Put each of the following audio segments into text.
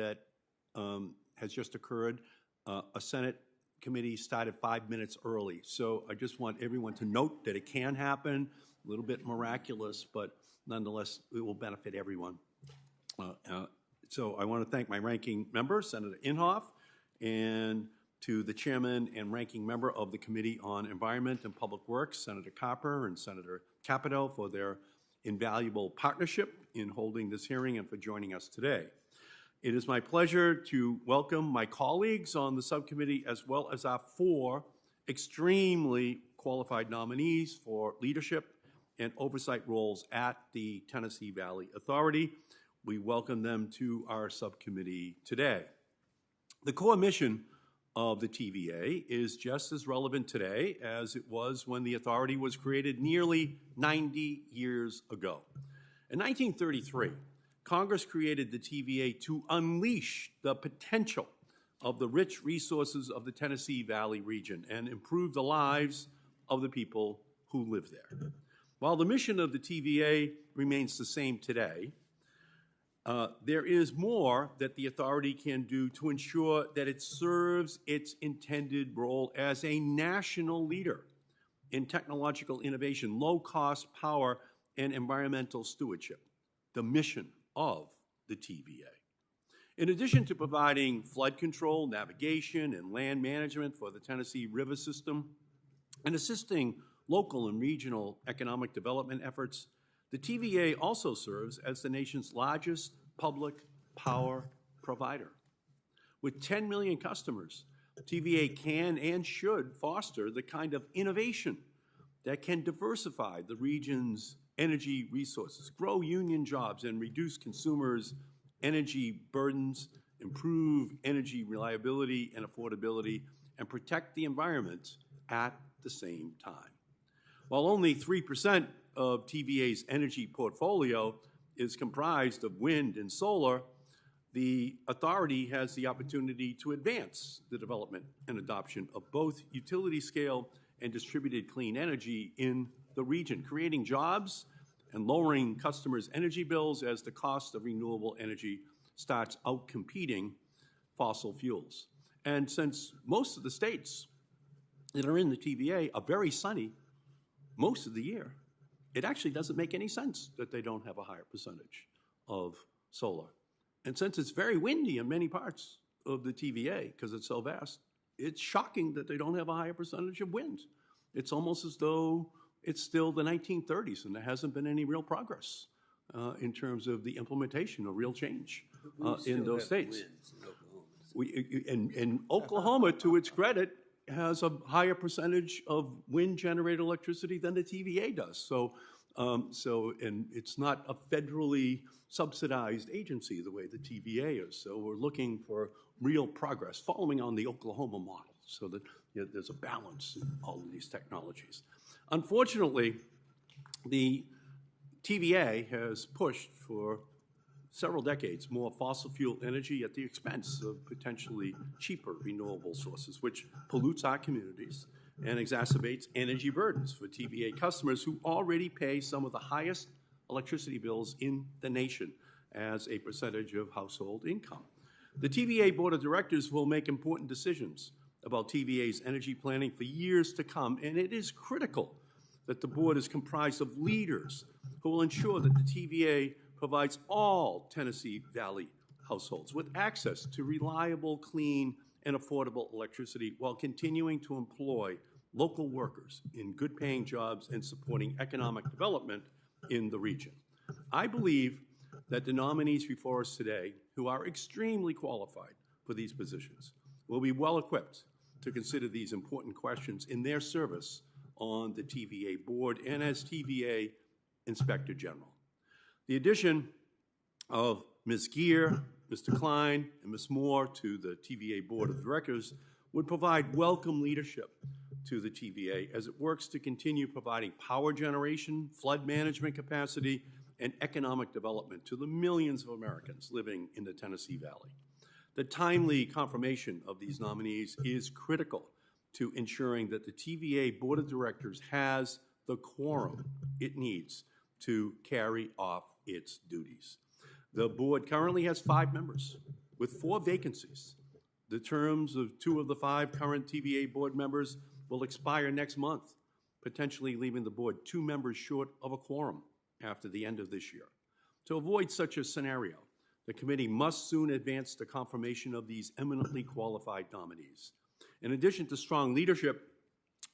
that has just occurred. A Senate committee started 5 minutes early. So I just want everyone to note that it can happen, a little bit miraculous, but nonetheless, it will benefit everyone. So I want to thank my ranking member, Senator Inhofe, and to the chairman and ranking member of the Committee on Environment and Public Works, Senator Carper and Senator Capito, for their invaluable partnership in holding this hearing and for joining us today. It is my pleasure to welcome my colleagues on the subcommittee as well as our 4 extremely qualified nominees for leadership and oversight roles at the Tennessee Valley Authority. We welcome them to our subcommittee today. The core mission of the TVA is just as relevant today as it was when the authority was created nearly 90 years ago. In 1933, Congress created the TVA to unleash the potential of the rich resources of the Tennessee Valley region and improve the lives of the people who live there. While the mission of the TVA remains the same today, there is more that the authority can do to ensure that it serves its intended role as a national leader in technological innovation, low-cost power, and environmental stewardship, the mission of the TVA. In addition to providing flood control, navigation, and land management for the Tennessee River system, and assisting local and regional economic development efforts, the TVA also serves as the nation's largest public power provider. With 10 million customers, TVA can and should foster the kind of innovation that can diversify the region's energy resources, grow union jobs, and reduce consumers' energy burdens, improve energy reliability and affordability, and protect the environment at the same time. While only 3% of TVA's energy portfolio is comprised of wind and solar, the authority has the opportunity to advance the development and adoption of both utility-scale and distributed clean energy in the region, creating jobs and lowering customers' energy bills as the cost of renewable energy starts outcompeting fossil fuels. And since most of the states that are in the TVA are very sunny most of the year, it actually doesn't make any sense that they don't have a higher percentage of solar. And since it's very windy in many parts of the TVA, because it's so vast, it's shocking that they don't have a higher percentage of wind. It's almost as though it's still the 1930s and there hasn't been any real progress in terms of the implementation of real change in those states. And Oklahoma, to its credit, has a higher percentage of wind-generated electricity than the TVA does. So and it's not a federally subsidized agency the way the TVA is. So we're looking for real progress, following on the Oklahoma model, so that there's a balance in all of these technologies. Unfortunately, the TVA has pushed for several decades more fossil fuel energy at the expense of potentially cheaper renewable sources, which pollutes our communities and exacerbates energy burdens for TVA customers who already pay some of the highest electricity bills in the nation as a percentage of household income. The TVA Board of Directors will make important decisions about TVA's energy planning for years to come, and it is critical that the board is comprised of leaders who will ensure that the TVA provides all Tennessee Valley households with access to reliable, clean, and affordable electricity while continuing to employ local workers in good-paying jobs and supporting economic development in the region. I believe that the nominees before us today, who are extremely qualified for these positions, will be well-equipped to consider these important questions in their service on the TVA board and as TVA Inspector General. The addition of Ms. Geer, Mr. Klein, and Ms. Moore to the TVA Board of Directors would provide welcome leadership to the TVA as it works to continue providing power generation, flood management capacity, and economic development to the millions of Americans living in the Tennessee Valley. The timely confirmation of these nominees is critical to ensuring that the TVA Board of Directors has the quorum it needs to carry off its duties. The board currently has 5 members, With 4 vacancies, the terms of 2 of the 5 current TVA board members will expire next month, potentially leaving the board 2 members short of a quorum after the end of this year. To avoid such a scenario, the committee must soon advance the confirmation of these eminently qualified nominees. In addition to strong leadership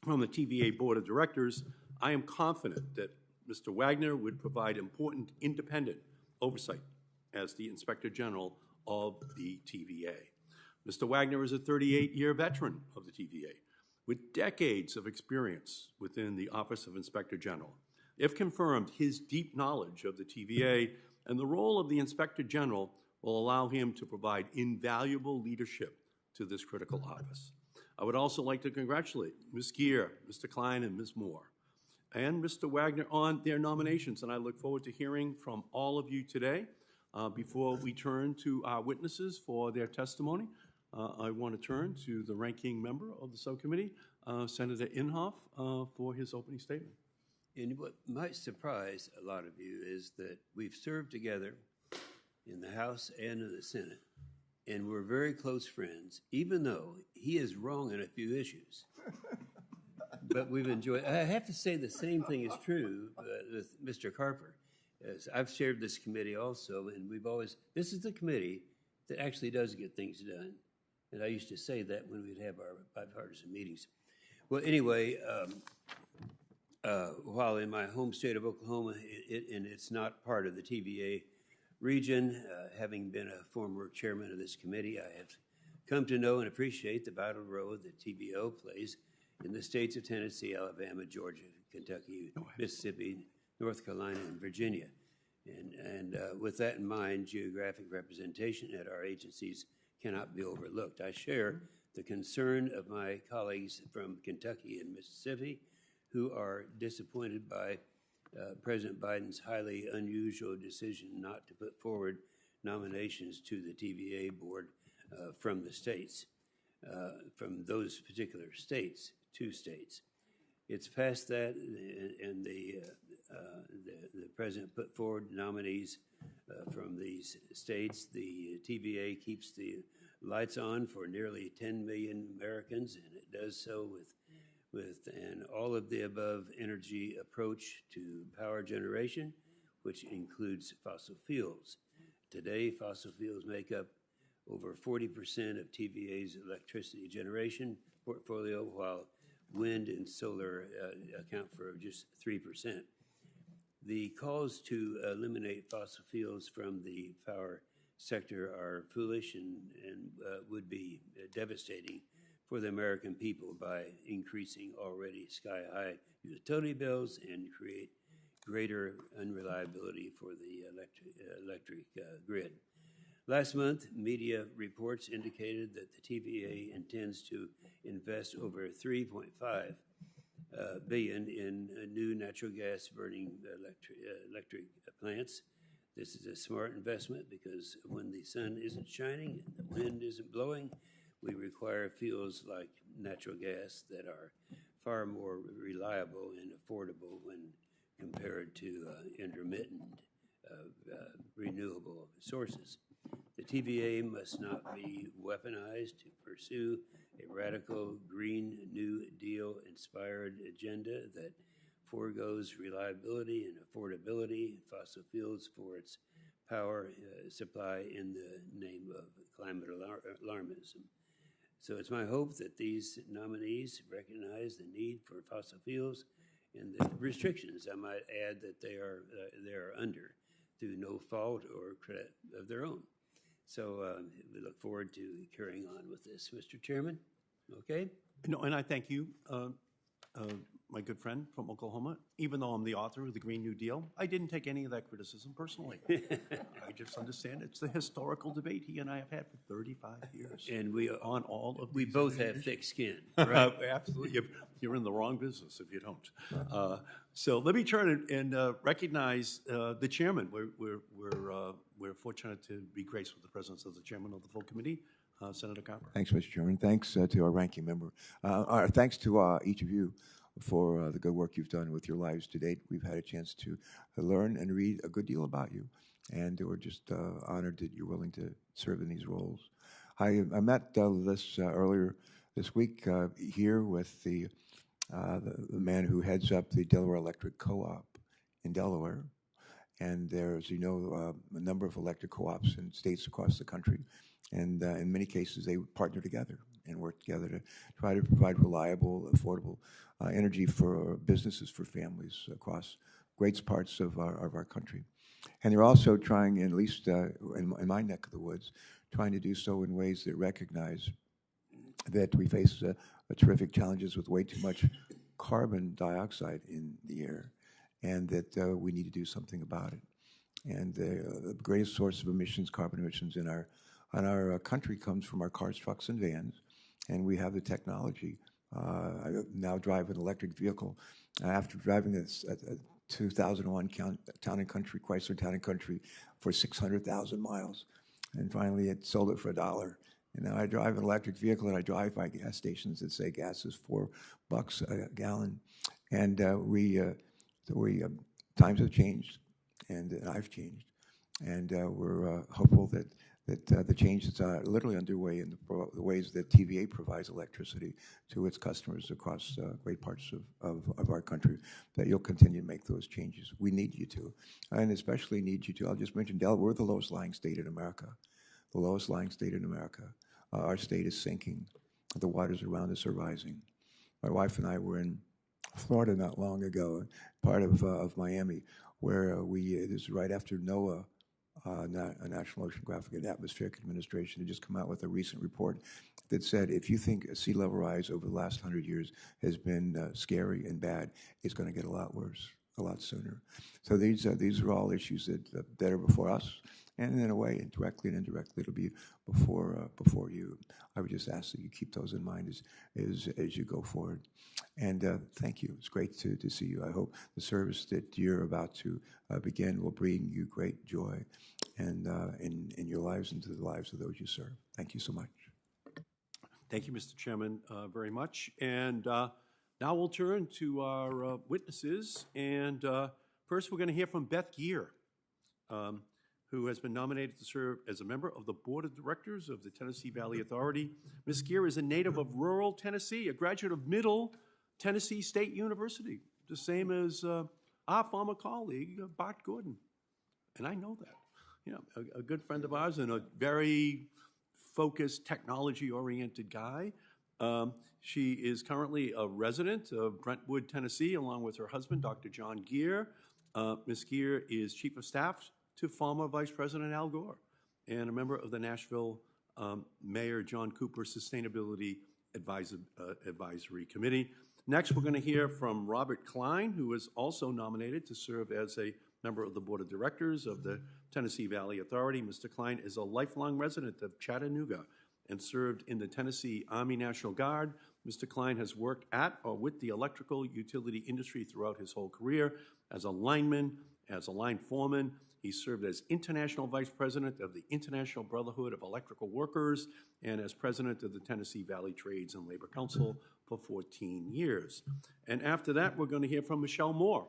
from the TVA Board of Directors, I am confident that Mr. Wagner would provide important independent oversight as the Inspector General of the TVA. Mr. Wagner is a 38-year veteran of the TVA with decades of experience within the Office of Inspector General. If confirmed, his deep knowledge of the TVA and the role of the Inspector General will allow him to provide invaluable leadership to this critical office. I would also like to congratulate Ms. Geer, Mr. Klein, and Ms. Moore, and Mr. Wagner on their nominations, and I look forward to hearing from all of you today. Before we turn to our witnesses for their testimony, I want to turn to the ranking member of the subcommittee, Senator Inhofe, for his opening statement. And what might surprise a lot of you is that we've served together in the House and in the Senate, and we're very close friends, even though he is wrong on a few issues. But we've enjoyed. I have to say the same thing is true with Mr. Carper. As I've shared this committee also, and we've always, this is the committee that actually does get things done. And I used to say that when we'd have our bipartisan meetings. Well, anyway, while in my home state of Oklahoma, and it's not part of the TVA region, having been a former chairman of this committee, I have come to know and appreciate the vital role that TVO plays in the states of Tennessee, Alabama, Georgia, Kentucky, Mississippi, North Carolina, and Virginia. And with that in mind, geographic representation at our agencies cannot be overlooked. I share the concern of my colleagues from Kentucky and Mississippi who are disappointed by President Biden's highly unusual decision not to put forward nominations to the TVA board from the states, from those particular states, 2 states. It's past that, and the president put forward nominees from these states. The TVA keeps the lights on for nearly 10 million Americans, and it does so with an all-of-the-above energy approach to power generation, which includes fossil fuels. Today, fossil fuels make up over 40% of TVA's electricity generation portfolio, while wind and solar account for just 3%. The calls to eliminate fossil fuels from the power sector are foolish and would be devastating for the American people by increasing already sky-high utility bills and create greater unreliability for the electric grid. Last month, media reports indicated that the TVA intends to invest over $3.5 billion in new natural gas burning electric plants. This is a smart investment because when the sun isn't shining and the wind isn't blowing, we require fuels like natural gas that are far more reliable and affordable when compared to intermittent renewable sources. The TVA must not be weaponized to pursue a radical Green New Deal-inspired agenda that foregoes reliability and affordability of fossil fuels for its power supply in the name of climate alarmism. So it's my hope that these nominees recognize the need for fossil fuels and the restrictions, I might add, that they are under through no fault or credit of their own. So we look forward to carrying on with this, Mr. Chairman. Okay? No, and I thank you, my good friend from Oklahoma. Even though I'm the author of the Green New Deal, I didn't take any of that criticism personally. I just understand it's the historical debate he and I have had for 35 years. And we on all of we both have thick skin. Right? Absolutely. You're in the wrong business if you don't. So let me turn and recognize the chairman. We're fortunate to be graced with the presence of the chairman of the full committee, Senator Carper. Thanks, Mr. Chairman. Thanks to our ranking member. Thanks to each of you for the good work you've done with your lives to date. We've had a chance to learn and read a good deal about you. and we're just honored that you're willing to serve in these roles. I met this earlier this week here with the man who heads up the Delaware Electric Co-op in Delaware. And there's, you know, a number of electric co-ops in states across the country. And in many cases, they partner together and work together to try to provide reliable, affordable energy for businesses, for families across great parts of our country. And they're also trying, at least in my neck of the woods, trying to do so in ways that recognize that we face terrific challenges with way too much carbon dioxide in the air, and that we need to do something about it. And the greatest source of emissions, carbon emissions in our country, comes from our cars, trucks, and vans, and we have the technology. I now drive an electric vehicle. After driving a 2001 Town and Country, Chrysler Town and Country, for 600,000 miles, and finally it sold it for $1. And now I drive an electric vehicle, and I drive by gas stations that say gas is $4 a gallon, and times have changed, and I've changed, and we're hopeful that the change that's literally underway in the ways that TVA provides electricity to its customers across great parts of our country, that you'll continue to make those changes. We need you to, and especially need you to. I'll just mention Delaware. We're the lowest lying state in America, the lowest lying state in America. Our state is sinking. The waters around us are rising. My wife and I were in Florida not long ago, part of Miami, where it is right after NOAA, National Oceanographic and Atmospheric Administration, had just come out with a recent report that said if you think sea level rise over the last 100 years has been scary and bad, it's going to get a lot worse, a lot sooner. So these are all issues that are before us, and in a way, directly and indirectly, it'll be before you. I would just ask that you keep those in mind as you go forward. And thank you. It's great to see you. I hope the service that you're about to begin will bring you great joy and in your lives and to the lives of those you serve. Thank you so much. Thank you, Mr. Chairman, very much. And now we'll turn to our witnesses. And first, we're going to hear from Beth Geer, who has been nominated to serve as a member of the Board of Directors of the Tennessee Valley Authority. Ms. Geer is a native of rural Tennessee, a graduate of Middle Tennessee State University, the same as our former colleague, Bart Gordon. And I know that. You know, a good friend of ours and a very focused, technology-oriented guy. She is currently a resident of Brentwood, Tennessee, along with her husband, Dr. John Geer. Ms. Geer is Chief of Staff to former Vice President Al Gore and a member of the Nashville Mayor John Cooper Sustainability Advisory Committee. Next, we're going to hear from Robert Klein, who is also nominated to serve as a member of the Board of Directors of the Tennessee Valley Authority. Mr. Klein is a lifelong resident of Chattanooga and served in the Tennessee Army National Guard. Mr. Klein has worked at or with the electrical utility industry throughout his whole career as a lineman, as a line foreman. He served as International Vice President of the International Brotherhood of Electrical Workers and as President of the Tennessee Valley Trades and Labor Council for 14 years. And after that, we're going to hear from Michelle Moore,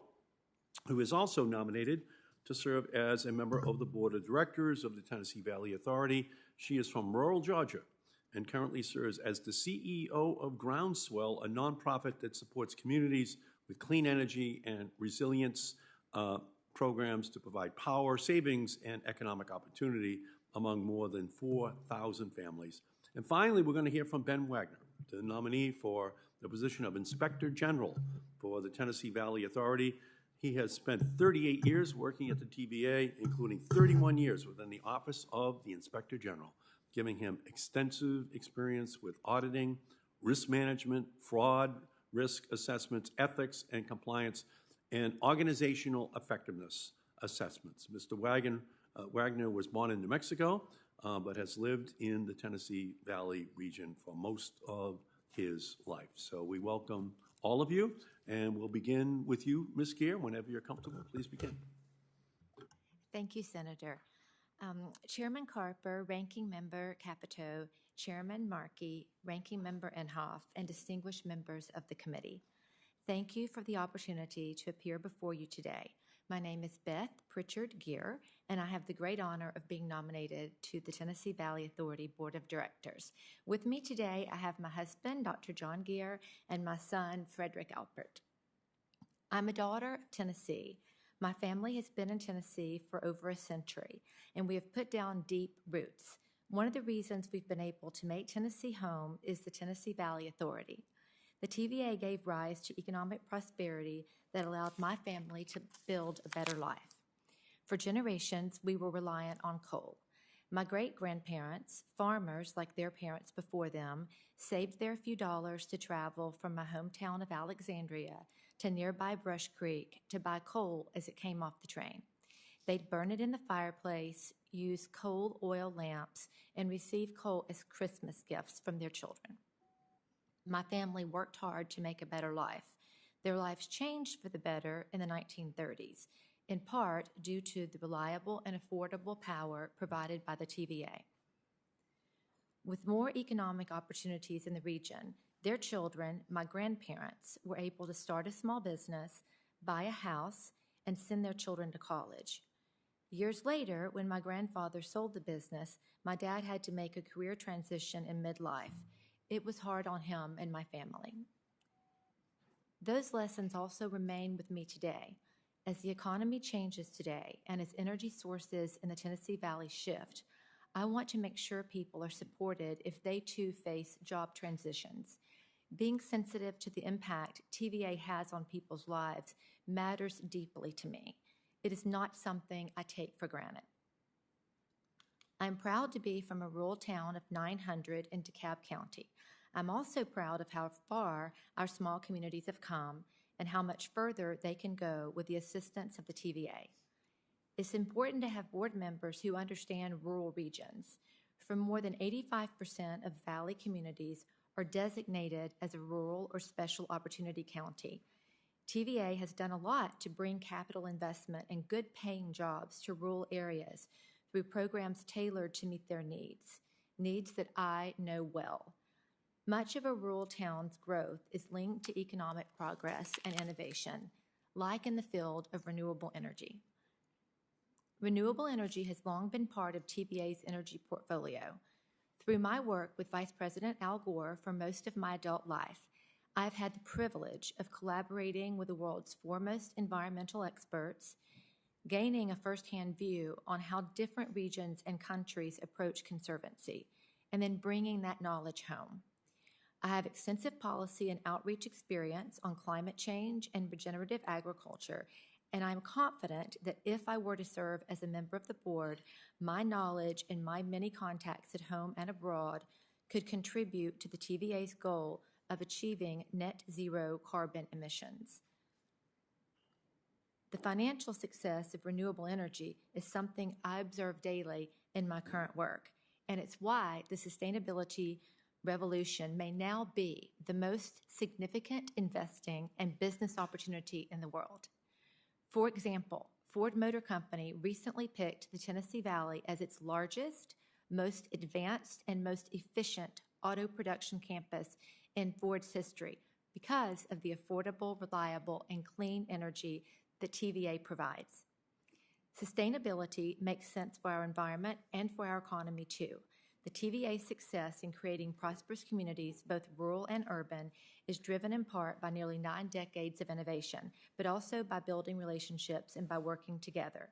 who is also nominated to serve as a member of the Board of Directors of the Tennessee Valley Authority. She is from rural Georgia and currently serves as the CEO of Groundswell, a nonprofit that supports communities with clean energy and resilience programs to provide power, savings, and economic opportunity among more than 4,000 families. And finally, we're going to hear from Ben Wagner, the nominee for the position of Inspector General for the Tennessee Valley Authority. He has spent 38 years working at the TVA, including 31 years within the Office of the Inspector General, giving him extensive experience with auditing, risk management, fraud, risk assessments, ethics and compliance, and organizational effectiveness assessments. Mr. Wagner was born in New Mexico, but has lived in the Tennessee Valley region for most of his life. So we welcome all of you, and we'll begin with you, Ms. Geer. Whenever you're comfortable, please begin. Thank you, Senator. Chairman Carper, Ranking Member Capito, Chairman Markey, Ranking Member Inhofe, and distinguished members of the committee. Thank you for the opportunity to appear before you today. My name is Beth Pritchard Gear, and I have the great honor of being nominated to the Tennessee Valley Authority Board of Directors. With me today, I have my husband, Dr. John Gear, and my son, Frederick Alpert. I'm a daughter of Tennessee. My family has been in Tennessee for over a century, and we have put down deep roots. One of the reasons we've been able to make Tennessee home is the Tennessee Valley Authority. The TVA gave rise to economic prosperity that allowed my family to build a better life. For generations, we were reliant on coal. My great-grandparents, farmers like their parents before them, saved their few dollars to travel from my hometown of Alexandria to nearby Brush Creek to buy coal as it came off the train. They'd burn it in the fireplace, use coal oil lamps, and receive coal as Christmas gifts from their children. My family worked hard to make a better life. Their lives changed for the better in the 1930s, in part due to the reliable and affordable power provided by the TVA. With more economic opportunities in the region, their children, my grandparents, were able to start a small business, buy a house, and send their children to college. Years later, when my grandfather sold the business, my dad had to make a career transition in midlife. It was hard on him and my family. Those lessons also remain with me today. As the economy changes today and as energy sources in the Tennessee Valley shift, I want to make sure people are supported if they too face job transitions. Being sensitive to the impact TVA has on people's lives matters deeply to me. It is not something I take for granted. I'm proud to be from a rural town of 900 in DeKalb County. I'm also proud of how far our small communities have come and how much further they can go with the assistance of the TVA. It's important to have board members who understand rural regions. For more than 85% of Valley communities are designated as a rural or special opportunity county. TVA has done a lot to bring capital investment and good-paying jobs to rural areas through programs tailored to meet their needs that I know well. Much of a rural town's growth is linked to economic progress and innovation, like in the field of renewable energy. Renewable energy has long been part of TVA's energy portfolio. Through my work with Vice President Al Gore for most of my adult life, I've had the privilege of collaborating with the world's foremost environmental experts, gaining a firsthand view on how different regions and countries approach conservancy, and then bringing that knowledge home. I have extensive policy and outreach experience on climate change and regenerative agriculture, and I'm confident that if I were to serve as a member of the board, my knowledge and my many contacts at home and abroad could contribute to the TVA's goal of achieving net zero carbon emissions. The financial success of renewable energy is something I observe daily in my current work, and it's why the sustainability revolution may now be the most significant investing and business opportunity in the world. For example, Ford Motor Company recently picked the Tennessee Valley as its largest, most advanced, and most efficient auto production campus in Ford's history because of the affordable, reliable, and clean energy that TVA provides. Sustainability makes sense for our environment and for our economy too. The TVA's success in creating prosperous communities, both rural and urban, is driven in part by nearly 9 decades of innovation, but also by building relationships and by working together.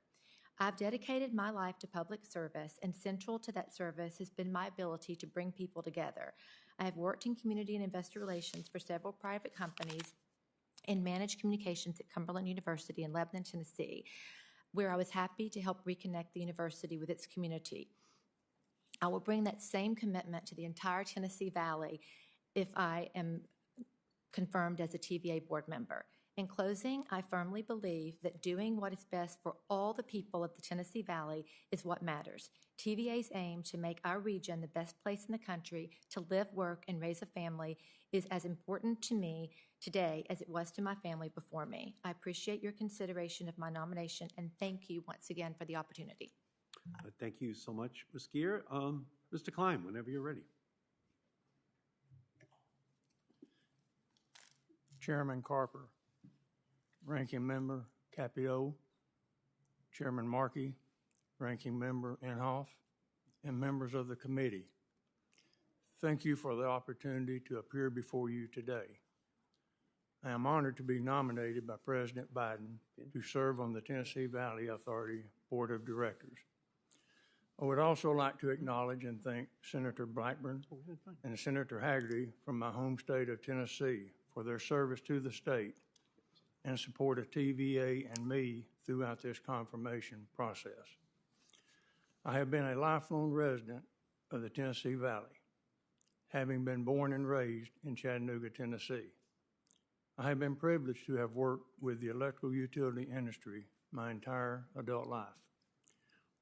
I've dedicated my life to public service, and central to that service has been my ability to bring people together. I have worked in community and investor relations for several private companies and managed communications at Cumberland University in Lebanon, Tennessee, where I was happy to help reconnect the university with its community. I will bring that same commitment to the entire Tennessee Valley if I am confirmed as a TVA board member. In closing, I firmly believe that doing what is best for all the people of the Tennessee Valley is what matters. TVA's aim to make our region the best place in the country to live, work, and raise a family is as important to me today as it was to my family before me. I appreciate your consideration of my nomination, and thank you once again for the opportunity. Thank you so much, Ms. Gear. Mr. Klein, whenever you're ready. Chairman Carper, Ranking Member Capito, Chairman Markey, Ranking Member Inhofe, and members of the committee. Thank you for the opportunity to appear before you today. I am honored to be nominated by President Biden to serve on the Tennessee Valley Authority Board of Directors. I would also like to acknowledge and thank Senator Blackburn and Senator Hagerty from my home state of Tennessee for their service to the state and support of TVA and me throughout this confirmation process. I have been a lifelong resident of the Tennessee Valley, having been born and raised in Chattanooga, Tennessee. I have been privileged to have worked with the electrical utility industry my entire adult life.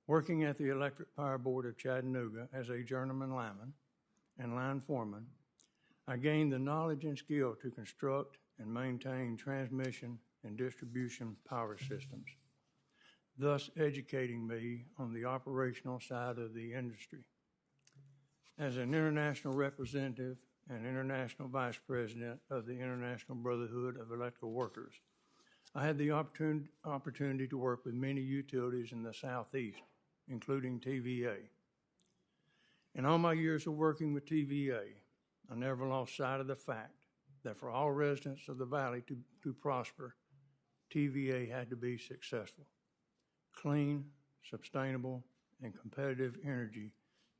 Working at the Electric Power Board of Chattanooga as a journeyman lineman and line foreman, I gained the knowledge and skill to construct and maintain transmission and distribution power systems, thus educating me on the operational side of the industry. As an international representative and international vice president of the International Brotherhood of Electrical Workers, I had the opportunity to work with many utilities in the Southeast, including TVA. In all my years of working with TVA, I never lost sight of the fact that for all residents of the Valley to prosper, TVA had to be successful. Clean, sustainable, and competitive energy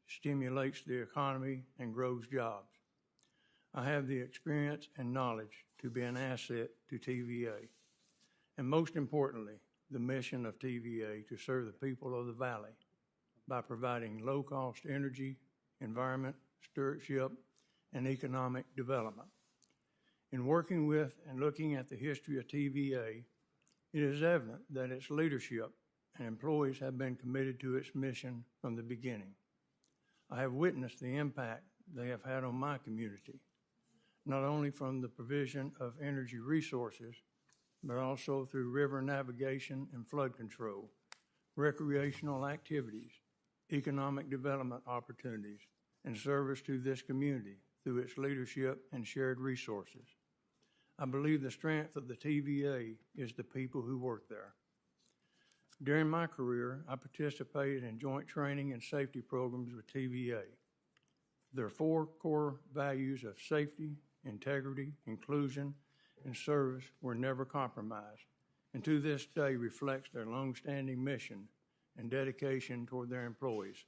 stimulates the economy and grows jobs. I have the experience and knowledge to be an asset to TVA. And most importantly, the mission of TVA to serve the people of the Valley by providing low-cost energy, environment, stewardship, and economic development. In working with and looking at the history of TVA, it is evident that its leadership and employees have been committed to its mission from the beginning. I have witnessed the impact they have had on my community, not only from the provision of energy resources, but also through river navigation and flood control, recreational activities, economic development opportunities, and service to this community through its leadership and shared resources. I believe the strength of the TVA is the people who work there. During my career, I participated in joint training and safety programs with TVA. Their 4 core values of safety, integrity, inclusion, and service were never compromised, and to this day reflects their long-standing mission and dedication toward their employees.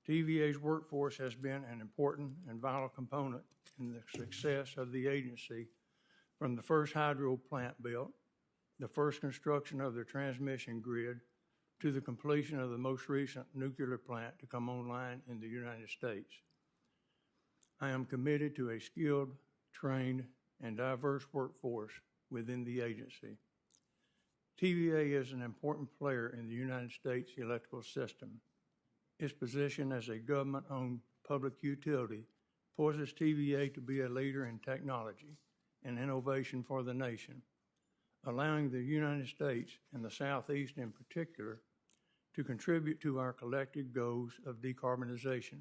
TVA's workforce has been an important and vital component in the success of the agency, from the first hydro plant built, the first construction of their transmission grid, to the completion of the most recent nuclear plant to come online in the United States. I am committed to a skilled, trained, and diverse workforce within the agency. TVA is an important player in the United States electrical system. Its position as a government-owned public utility poises TVA to be a leader in technology and innovation for the nation, allowing the United States and the Southeast in particular to contribute to our collective goals of decarbonization.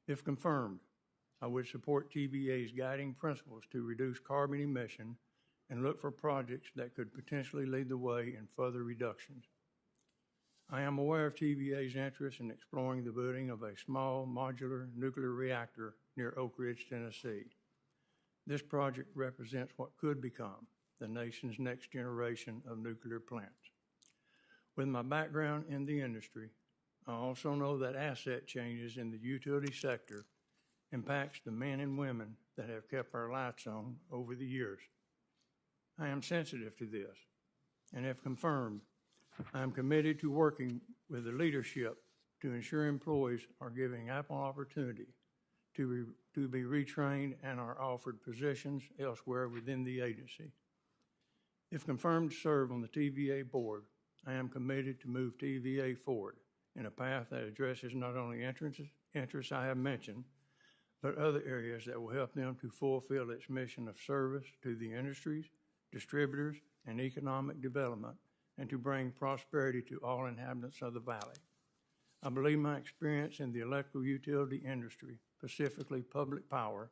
If confirmed, I would support TVA's guiding principles to reduce carbon emission and look for projects that could potentially lead the way in further reductions. I am aware of TVA's interest in exploring the building of a small modular nuclear reactor near Oak Ridge, Tennessee. This project represents what could become the nation's next generation of nuclear plants. With my background in the industry, I also know that asset changes in the utility sector impacts the men and women that have kept our lights on over the years. I am sensitive to this, and if confirmed, I am committed to working with the leadership to ensure employees are given ample opportunity to be retrained and are offered positions elsewhere within the agency. If confirmed to serve on the TVA board, I am committed to move TVA forward in a path that addresses not only interests I have mentioned, but other areas that will help them to fulfill its mission of service to the industries, distributors, and economic development, and to bring prosperity to all inhabitants of the Valley. I believe my experience in the electrical utility industry, specifically public power,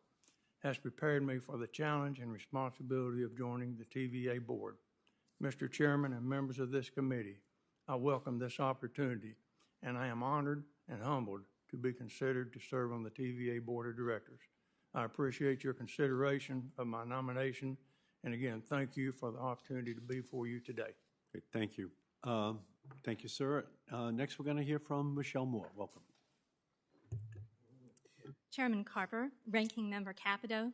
has prepared me for the challenge and responsibility of joining the TVA board. Mr. Chairman and members of this committee, I welcome this opportunity, and I am honored and humbled to be considered to serve on the TVA Board of Directors. I appreciate your consideration of my nomination, and again, thank you for the opportunity to be before you today. Great, thank you. Thank you, sir. Next, we're going to hear from Michelle Moore. Welcome. Chairman Carper, Ranking Member Capito,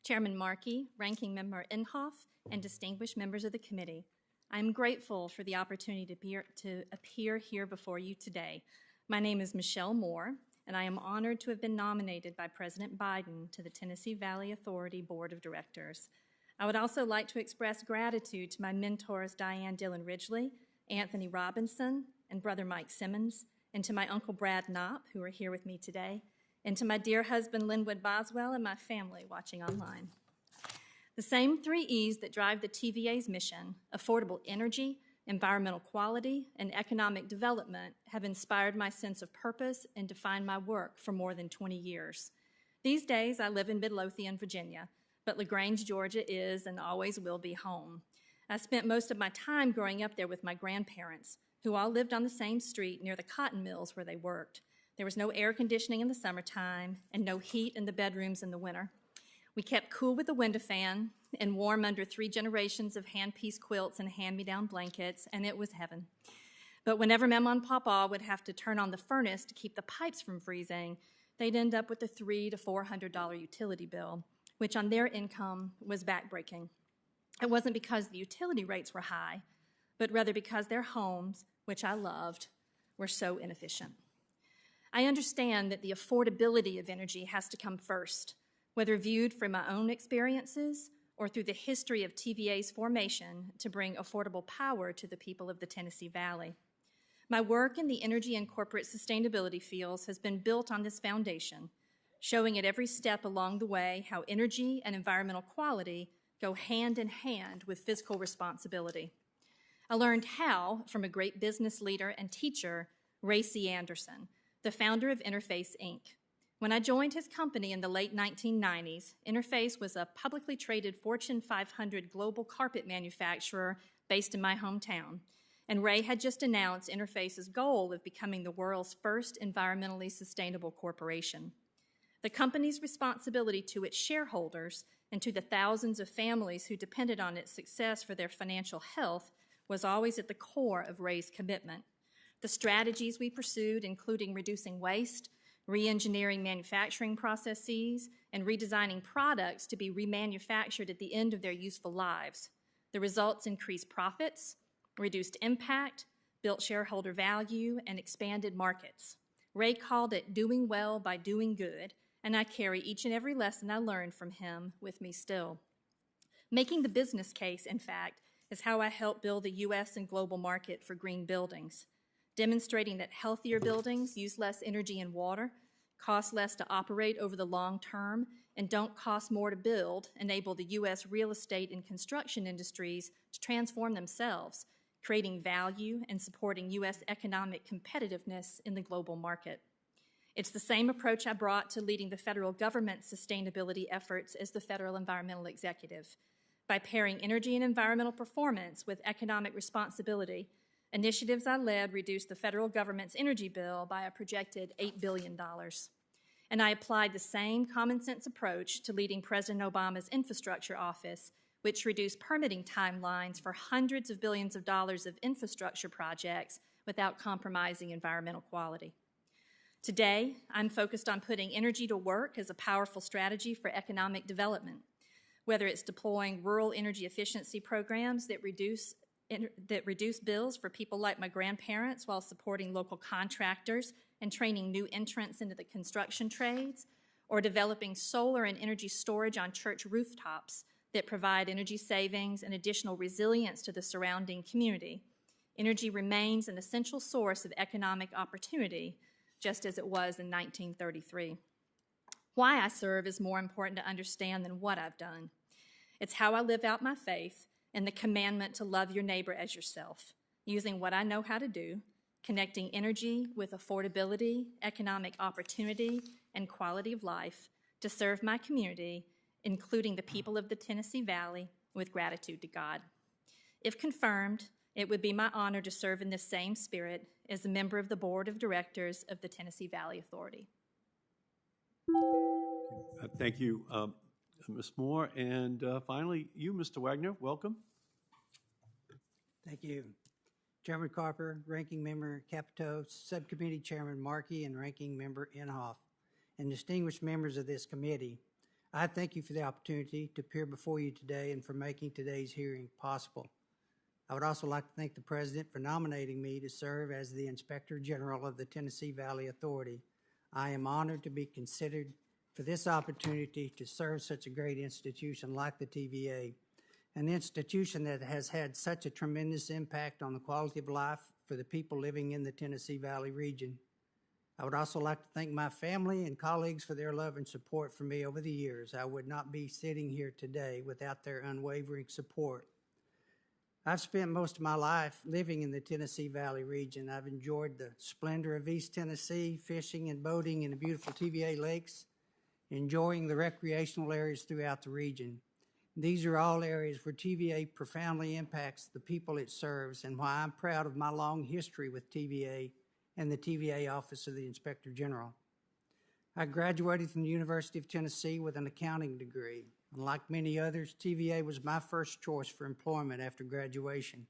Chairman Markey, Ranking Member Inhofe, and distinguished members of the committee. I am grateful for the opportunity to appear here before you today. My name is Michelle Moore, and I am honored to have been nominated by President Biden to the Tennessee Valley Authority Board of Directors. I would also like to express gratitude to my mentors Diane Dillon Ridgely, Anthony Robinson, and Brother Mike Simmons, and to my Uncle Brad Knopp, who are here with me today, and to my dear husband Linwood Boswell and my family watching online. The same 3 E's that drive the TVA's mission, affordable energy, environmental quality, and economic development, have inspired my sense of purpose and defined my work for more than 20 years. These days, I live in Midlothian, Virginia, but LaGrange, Georgia is and always will be home. I spent most of my time growing up there with my grandparents, who all lived on the same street near the cotton mills where they worked. There was no air conditioning in the summertime and no heat in the bedrooms in the winter. We kept cool with a window fan and warm under 3 generations of hand-piece quilts and hand-me-down blankets, and it was heaven. But whenever Mama and Papa would have to turn on the furnace to keep the pipes from freezing, they'd end up with a $300 to $400 utility bill, which on their income was backbreaking. It wasn't because the utility rates were high, but rather because their homes, which I loved, were so inefficient. I understand that the affordability of energy has to come first, whether viewed from my own experiences or through the history of TVA's formation to bring affordable power to the people of the Tennessee Valley. My work in the energy and corporate sustainability fields has been built on this foundation, showing at every step along the way how energy and environmental quality go hand in hand with fiscal responsibility. I learned how from a great business leader and teacher, Ray C. Anderson, the founder of Interface, Inc. When I joined his company in the late 1990s, Interface was a publicly traded Fortune 500 global carpet manufacturer based in my hometown, and Ray had just announced Interface's goal of becoming the world's first environmentally sustainable corporation. The company's responsibility to its shareholders and to the thousands of families who depended on its success for their financial health was always at the core of Ray's commitment. The strategies we pursued, including reducing waste, re-engineering manufacturing processes, and redesigning products to be remanufactured at the end of their useful lives. The results increased profits, reduced impact, built shareholder value, and expanded markets. Ray called it doing well by doing good, and I carry each and every lesson I learned from him with me still. Making the business case, in fact, is how I help build the U.S. and global market for green buildings, demonstrating that healthier buildings use less energy and water, cost less to operate over the long term, and don't cost more to build, enable the U.S. real estate and construction industries to transform themselves, creating value and supporting U.S. economic competitiveness in the global market. It's the same approach I brought to leading the federal government's sustainability efforts as the Federal Environmental Executive. By pairing energy and environmental performance with economic responsibility, initiatives I led reduced the federal government's energy bill by a projected $8 billion. And I applied the same common sense approach to leading President Obama's infrastructure office, which reduced permitting timelines for hundreds of billions of dollars of infrastructure projects without compromising environmental quality. Today, I'm focused on putting energy to work as a powerful strategy for economic development, whether it's deploying rural energy efficiency programs that reduce bills for people like my grandparents while supporting local contractors and training new entrants into the construction trades, or developing solar and energy storage on church rooftops that provide energy savings and additional resilience to the surrounding community. Energy remains an essential source of economic opportunity, just as it was in 1933. Why I serve is more important to understand than what I've done. It's how I live out my faith and the commandment to love your neighbor as yourself, using what I know how to do, connecting energy with affordability, economic opportunity, and quality of life to serve my community, including the people of the Tennessee Valley, with gratitude to God. If confirmed, It would be my honor to serve in this same spirit as a member of the Board of Directors of the Tennessee Valley Authority. Thank you, Ms. Moore. And finally, you, Mr. Wagner, welcome. Thank you. Chairman Carper, Ranking Member Capito, Subcommittee Chairman Markey, and Ranking Member Inhofe, and distinguished members of this committee, I thank you for the opportunity to appear before you today and for making today's hearing possible. I would also like to thank the President for nominating me to serve as the Inspector General of the Tennessee Valley Authority. I am honored to be considered for this opportunity to serve such a great institution like the TVA, an institution that has had such a tremendous impact on the quality of life for the people living in the Tennessee Valley region. I would also like to thank my family and colleagues for their love and support for me over the years. I would not be sitting here today without their unwavering support. I've spent most of my life living in the Tennessee Valley region. I've enjoyed the splendor of East Tennessee, fishing and boating in the beautiful TVA lakes, enjoying the recreational areas throughout the region. These are all areas where TVA profoundly impacts the people it serves, and why I'm proud of my long history with TVA and the TVA Office of the Inspector General. I graduated from the University of Tennessee with an accounting degree. Like many others, TVA was my first choice for employment after graduation.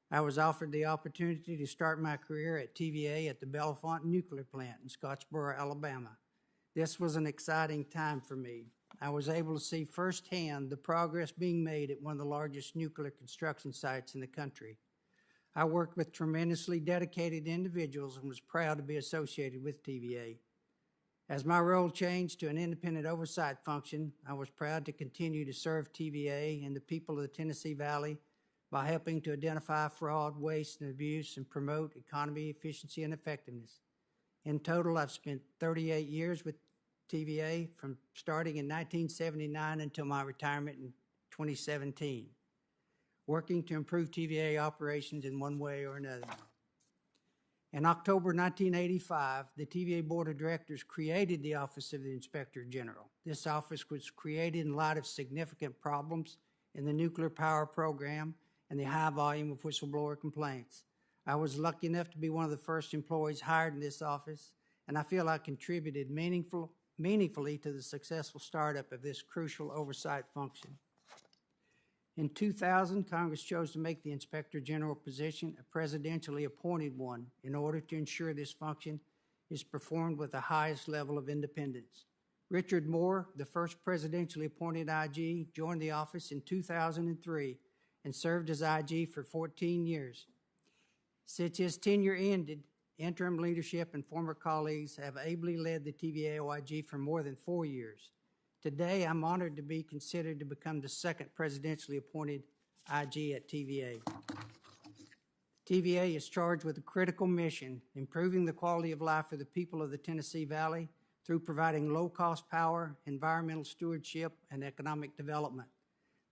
I was offered the opportunity to start my career at TVA at the Bellefonte Nuclear Plant in Scottsboro, Alabama. This was an exciting time for me. I was able to see firsthand the progress being made at one of the largest nuclear construction sites in the country. I worked with tremendously dedicated individuals and was proud to be associated with TVA. As my role changed to an independent oversight function, I was proud to continue to serve TVA and the people of the Tennessee Valley by helping to identify fraud, waste, and abuse and promote economy, efficiency, and effectiveness. In total, I've spent 38 years with TVA, from starting in 1979 until my retirement in 2017, working to improve TVA operations in one way or another. In October 1985, the TVA Board of Directors created the Office of the Inspector General. This office was created in light of significant problems in the nuclear power program and the high volume of whistleblower complaints. I was lucky enough to be one of the first employees hired in this office, and I feel I contributed meaningfully to the successful startup of this crucial oversight function. In 2000, Congress chose to make the Inspector General position a presidentially appointed one in order to ensure this function is performed with the highest level of independence. Richard Moore, the first presidentially appointed IG, joined the office in 2003 and served as IG for 14 years. Since his tenure ended, interim leadership and former colleagues have ably led the TVA OIG for more than 4 years. Today, I'm honored to be considered to become the second presidentially appointed IG at TVA. TVA is charged with a critical mission, improving the quality of life for the people of the Tennessee Valley through providing low-cost power, environmental stewardship, and economic development.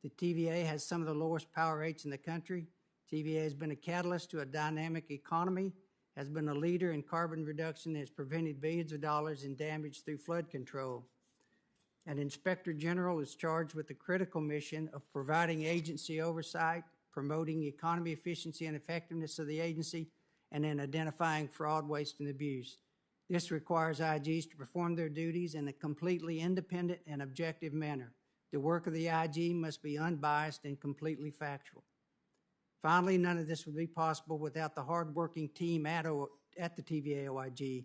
The TVA has some of the lowest power rates in the country. TVA has been a catalyst to a dynamic economy, has been a leader in carbon reduction, and has prevented billions of dollars in damage through flood control. An Inspector General is charged with the critical mission of providing agency oversight, promoting economy efficiency and effectiveness of the agency, and in identifying fraud, waste, and abuse. This requires IGs to perform their duties in a completely independent and objective manner. The work of the IG must be unbiased and completely factual. Finally, none of this would be possible without the hardworking team at the TVA OIG.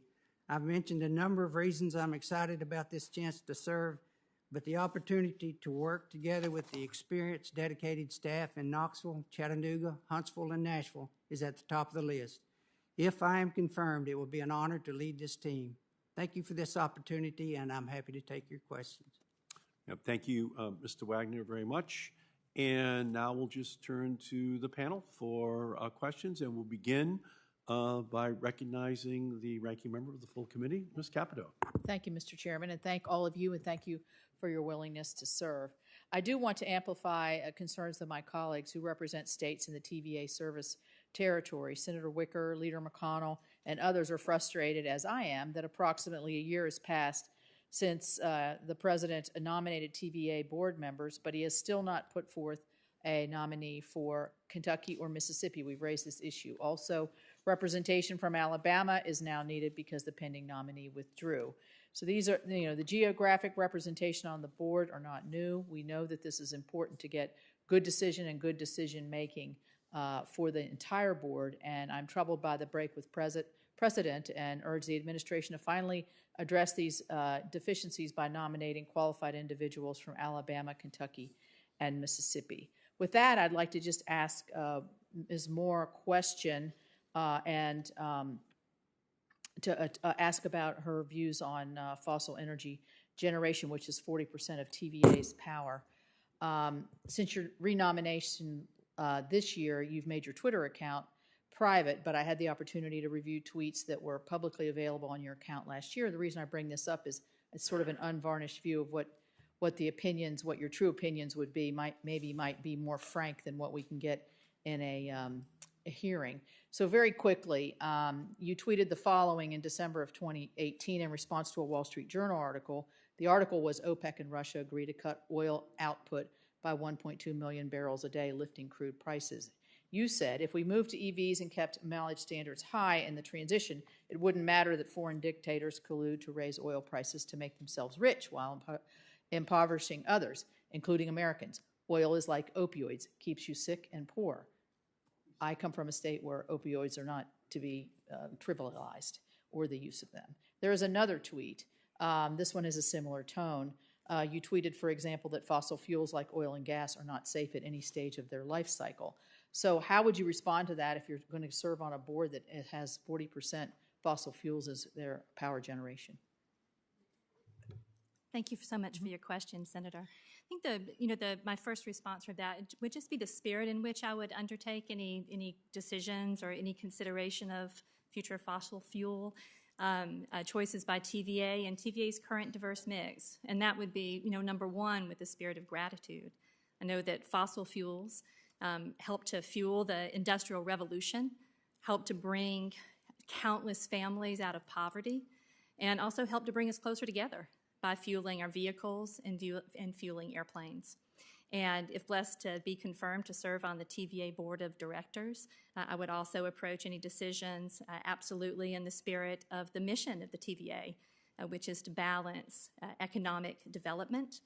I've mentioned a number of reasons I'm excited about this chance to serve, but the opportunity to work together with the experienced, dedicated staff in Knoxville, Chattanooga, Huntsville, and Nashville is at the top of the list. If I am confirmed, it will be an honor to lead this team. Thank you for this opportunity, and I'm happy to take your questions. Yep, thank you, Mr. Wagner, very much. And now we'll just turn to the panel for questions, and we'll begin by recognizing the ranking member of the full committee, Ms. Capito. Thank you, Mr. Chairman, and thank all of you, and thank you for your willingness to serve. I do want to amplify concerns of my colleagues who represent states in the TVA service territory. Senator Wicker, Leader McConnell, and others are frustrated, as I am, that approximately a year has passed since the President nominated TVA board members, but he has still not put forth a nominee for Kentucky or Mississippi. We've raised this issue. Also, representation from Alabama is now needed because the pending nominee withdrew. So these are, the geographic representation on the board are not new. We know that this is important to get good decision and good decision-making for the entire board, and I'm troubled by the break with precedent and urge the administration to finally address these deficiencies by nominating qualified individuals from Alabama, Kentucky, and Mississippi. With that, I'd like to just ask Ms. Moore a question and to ask about her views on fossil energy generation, which is 40% of TVA's power. Since your renomination this year, you've made your Twitter account private, but I had the opportunity to review tweets that were publicly available on your account last year. The reason I bring this up is it's sort of an unvarnished view of what the opinions, what your true opinions would be, might be more frank than what we can get in a hearing. So very quickly, you tweeted the following in December of 2018 in response to a Wall Street Journal article. The article was OPEC and Russia agree to cut oil output by 1.2 million barrels a day, lifting crude prices. You said, if we moved to EVs and kept mileage standards high in the transition, it wouldn't matter that foreign dictators collude to raise oil prices to make themselves rich while impoverishing others, including Americans. Oil is like opioids, keeps you sick and poor. I come from a state where opioids are not to be trivialized, or the use of them. There is another tweet. This one is a similar tone. You tweeted, for example, that fossil fuels like oil and gas are not safe at any stage of their life cycle. So how would you respond to that if you're going to serve on a board that has 40% fossil fuels as their power generation? Thank you so much for your question, Senator. I think my first response for that would just be the spirit in which I would undertake any decisions or any consideration of future fossil fuel choices by TVA and TVA's current diverse mix. And that would be, number one, with the spirit of gratitude. I know that fossil fuels helped to fuel the Industrial Revolution, helped to bring countless families out of poverty, and also helped to bring us closer together by fueling our vehicles and fueling airplanes. And if blessed to be confirmed to serve on the TVA Board of Directors, I would also approach any decisions absolutely in the spirit of the mission of the TVA, which is to balance economic development,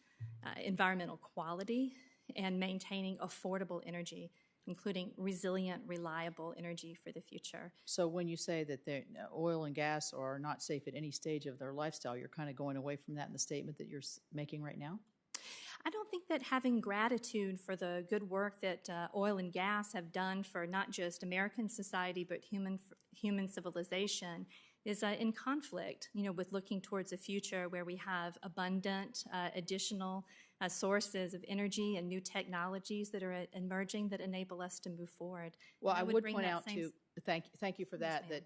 environmental quality, and maintaining affordable energy, including resilient, reliable energy for the future. So when you say that oil and gas are not safe at any stage of their lifestyle, you're kind of going away from that in the statement that you're making right now? I don't think that having gratitude for the good work that oil and gas have done for not just American society but human civilization is in conflict, with looking towards a future where we have abundant additional sources of energy and new technologies that are emerging that enable us to move forward. Well, I would point out too, thank you for that, that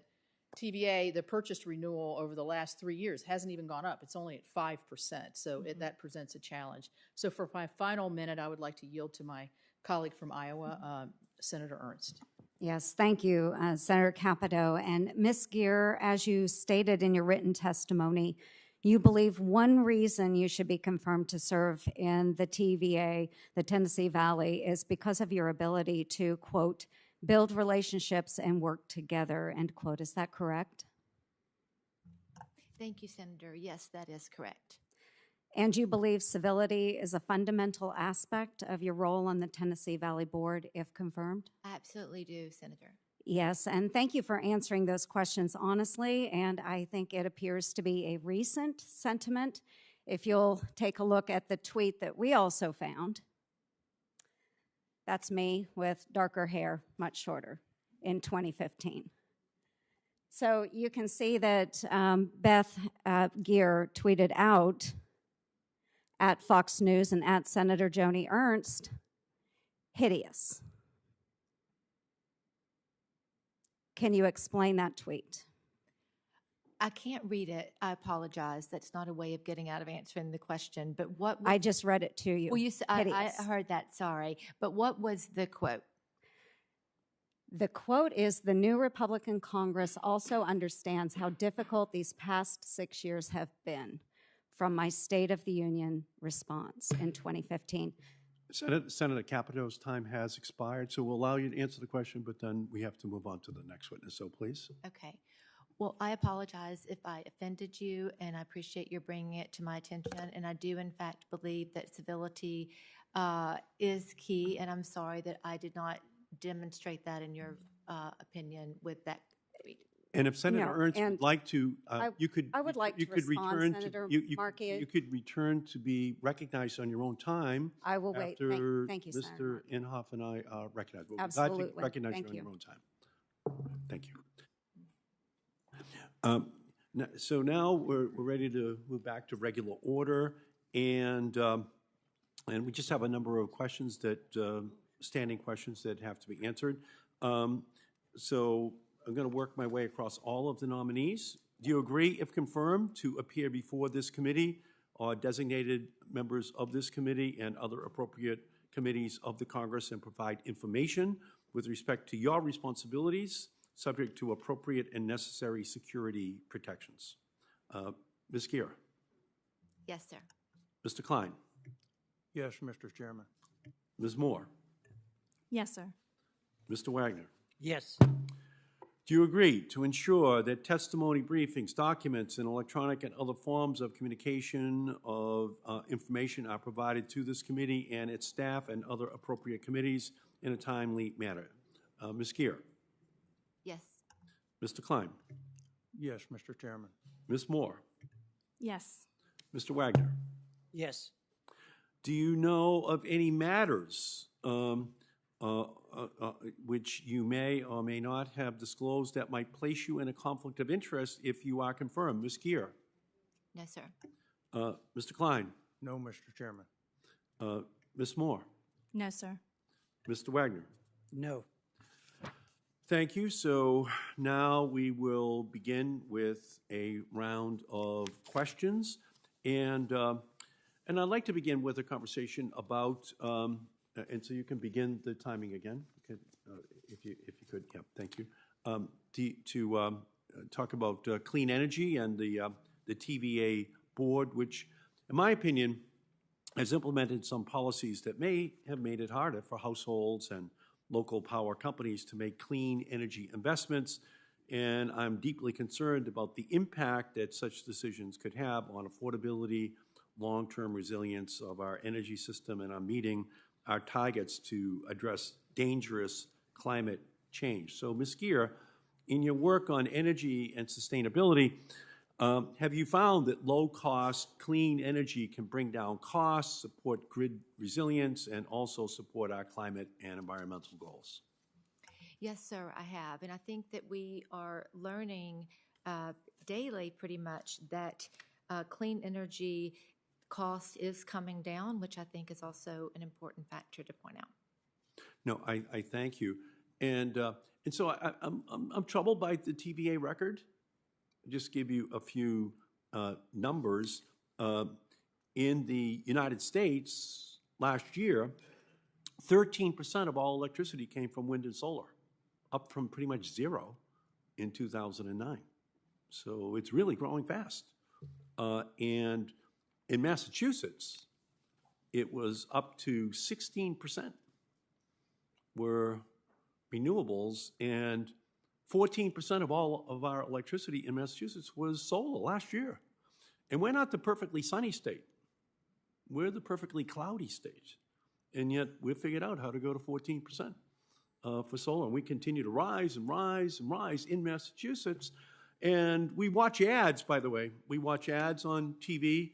TVA, the purchase renewal over the last 3 years hasn't even gone up. It's only at 5%, so that presents a challenge. So for my final minute, I would like to yield to my colleague from Iowa, Senator Ernst. Yes, thank you, Senator Capito. And Ms. Geer, as you stated in your written testimony, you believe one reason you should be confirmed to serve in the TVA, the Tennessee Valley, is because of your ability to, quote, build relationships and work together, end quote. Is that correct? Thank you, Senator. Yes, that is correct. And you believe civility is a fundamental aspect of your role on the Tennessee Valley Board, if confirmed? I absolutely do, Senator. Yes, and thank you for answering those questions honestly, and I think it appears to be a recent sentiment. If you'll take a look at the tweet that we also found, that's me with darker hair, much shorter, in 2015. So you can see that Beth Geer tweeted out at Fox News and at Senator Joni Ernst, hideous. Can you explain that tweet? I can't read it. I apologize. That's not a way of getting out of answering the question. But what I just read it to you. Well, I heard that. Sorry. But what was the quote? The quote is, the new Republican Congress also understands how difficult these past 6 years have been, from my State of the Union response in 2015. Senator Capito's time has expired, so we'll allow you to answer the question, but then we have to move on to the next witness, so please. Okay. Well, I apologize if I offended you, and I appreciate your bringing it to my attention. And I do, in fact, believe that civility is key, and I'm sorry that I did not demonstrate that in your opinion with that. And if Senator No, Ernst and would like to, you could. I would like you to could respond, return Senator you Markey. You could return to be recognized on your own time. I will wait. After Thank you, Senator Mr. Inhofe and I are recognized. We'll be glad Absolutely. to recognize Thank you on you. your own time. Thank you. So now we're ready to move back to regular order, and we just have a number of questions that, standing questions that have to be answered. So I'm going to work my way across all of the nominees. Do you agree, if confirmed, to appear before this committee or designated members of this committee and other appropriate committees of the Congress and provide information with respect to your responsibilities, subject to appropriate and necessary security protections? Ms. Geer? Yes, sir. Mr. Klein? Yes, Mr. Chairman. Ms. Moore? Yes, sir. Mr. Wagner? Yes. Do you agree to ensure that testimony, briefings, documents, and electronic and other forms of communication of information are provided to this committee and its staff and other appropriate committees in a timely manner? Ms. Geer? Yes. Mr. Klein? Yes, Mr. Chairman. Ms. Moore? Yes. Mr. Wagner? Yes. Do you know of any matters which you may or may not have disclosed that might place you in a conflict of interest if you are confirmed? Ms. Geer? No, sir. Mr. Klein? No, Mr. Chairman. Ms. Moore? No, sir. Mr. Wagner? No. Thank you. So now we will begin with a round of questions. And I'd like to begin with a conversation about, and so you can begin the timing again, if you could. Yeah, thank you. To talk about clean energy and the TVA board, which, in my opinion, has implemented some policies that may have made it harder for households and local power companies to make clean energy investments. And I'm deeply concerned about the impact that such decisions could have on affordability, long-term resilience of our energy system, and on meeting our targets to address dangerous climate change. So, Ms. Geer, in your work on energy and sustainability, have you found that low-cost, clean energy can bring down costs, support grid resilience, and also support our climate and environmental goals? Yes, sir, I have. And I think that we are learning daily pretty much that clean energy cost is coming down, which I think is also an important factor to point out. No, I thank you. And so I'm troubled by the TVA record. I'll just give you a few numbers. In the United States last year, 13% of all electricity came from wind and solar, up from pretty much zero in 2009. So it's really growing fast. And in Massachusetts, it was up to 16% were renewables, and 14% of all of our electricity in Massachusetts was solar last year. And we're not the perfectly sunny state. We're the perfectly cloudy state. And yet we've figured out how to go to 14% for solar. And we continue to rise and rise and rise in Massachusetts. And we watch ads, by the way. We watch ads on TV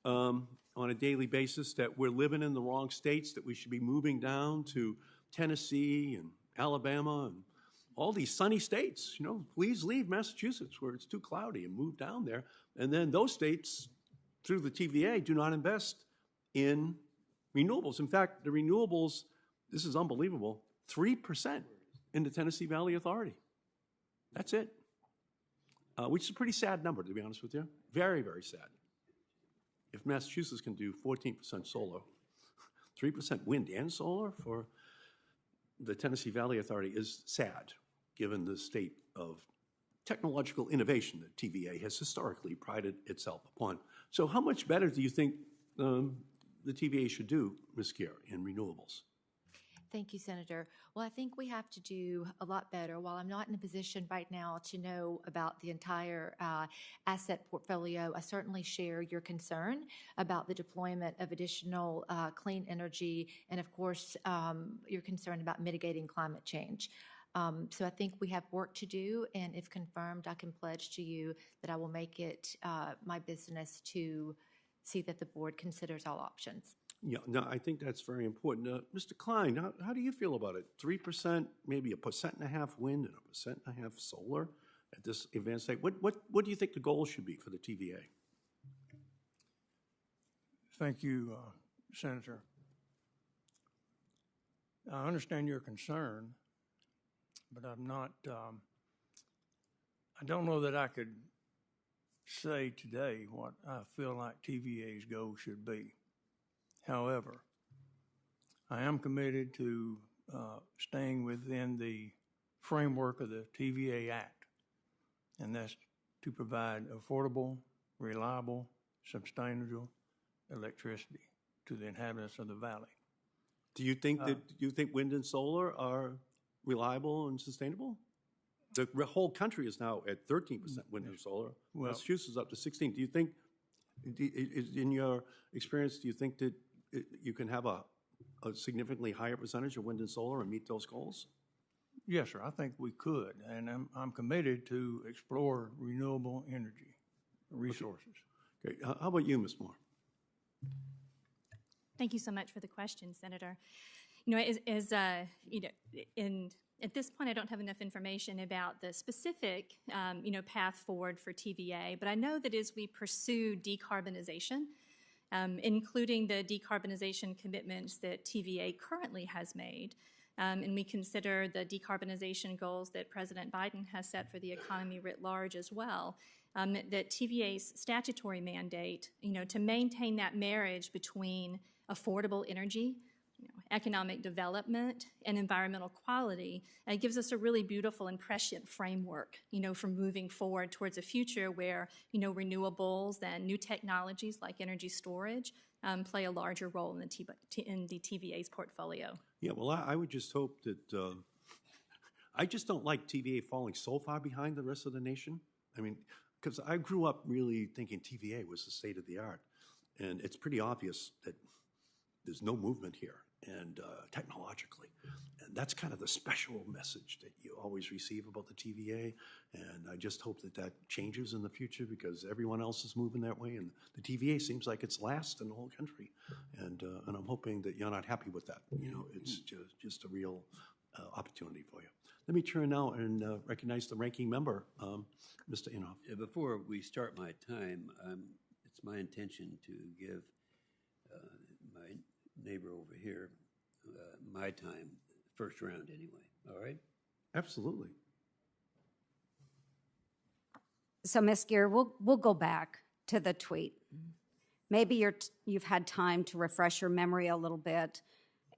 on a daily basis that we're living in the wrong states, that we should be moving down to Tennessee and Alabama and all these sunny states. You know, please leave Massachusetts where it's too cloudy and move down there. And then those states, through the TVA, do not invest in renewables. In fact, the renewables, this is unbelievable, 3% in the Tennessee Valley Authority. That's it. Which is a pretty sad number, to be honest with you. Very, very sad. If Massachusetts can do 14% solar, 3% wind and solar for the Tennessee Valley Authority is sad, given the state of technological innovation that TVA has historically prided itself upon. So how much better do you think the TVA should do, Ms. Gear, in renewables? Thank you, Senator. Well, I think we have to do a lot better. While I'm not in a position right now to know about the entire asset portfolio, I certainly share your concern about the deployment of additional clean energy and, of course, your concern about mitigating climate change. So I think we have work to do, and if confirmed, I can pledge to you that I will make it my business to see that the board considers all options. Yeah, no, I think that's very important. Mr. Klein, how do you feel about it? 3%, maybe 1.5% wind and 1.5% solar at this advanced state. What do you think the goal should be for the TVA? Thank you, Senator. I understand your concern, but I'm not, I don't know that I could say today what I feel like TVA's goal should be. However, I am committed to staying within the framework of the TVA Act, and that's to provide affordable, reliable, sustainable electricity to the inhabitants of the valley. Do you think wind and solar are reliable and sustainable? The whole country is now at 13% wind and solar. Well, Massachusetts is up to 16. Do you think, in your experience, do you think that you can have a significantly higher percentage of wind and solar and meet those goals? yes, sir, I think we could, and I'm committed to explore renewable energy resources. Great. How about you, Ms. Moore? Thank you so much for the question, Senator. You know, at this point, I don't have enough information about the specific, path forward for TVA, but I know that as we pursue decarbonization, including the decarbonization commitments that TVA currently has made, and we consider the decarbonization goals that President Biden has set for the economy writ large as well, that TVA's statutory mandate, to maintain that marriage between affordable energy, economic development, and environmental quality, gives us a really beautiful and prescient framework, for moving forward towards a future where, renewables and new technologies like energy storage play a larger role in the TVA's portfolio. Yeah, well, I would just hope that, I just don't like TVA falling so far behind the rest of the nation. I mean, because I grew up really thinking TVA was the state of the art, and it's pretty obvious that there's no movement here, and technologically. And that's kind of the special message that you always receive about the TVA, and I just hope that that changes in the future because everyone else is moving that way, and the TVA seems like it's last in the whole country. And I'm hoping that you're not happy with that. It's just a real opportunity for you. Let me turn now and recognize the ranking member, Mr. Inhofe. Before we start my time, it's my intention to give my neighbor over here my time, first round anyway. All right? Absolutely. So, Ms. Gear, we'll go back to the tweet. Maybe you've had time to refresh your memory a little bit,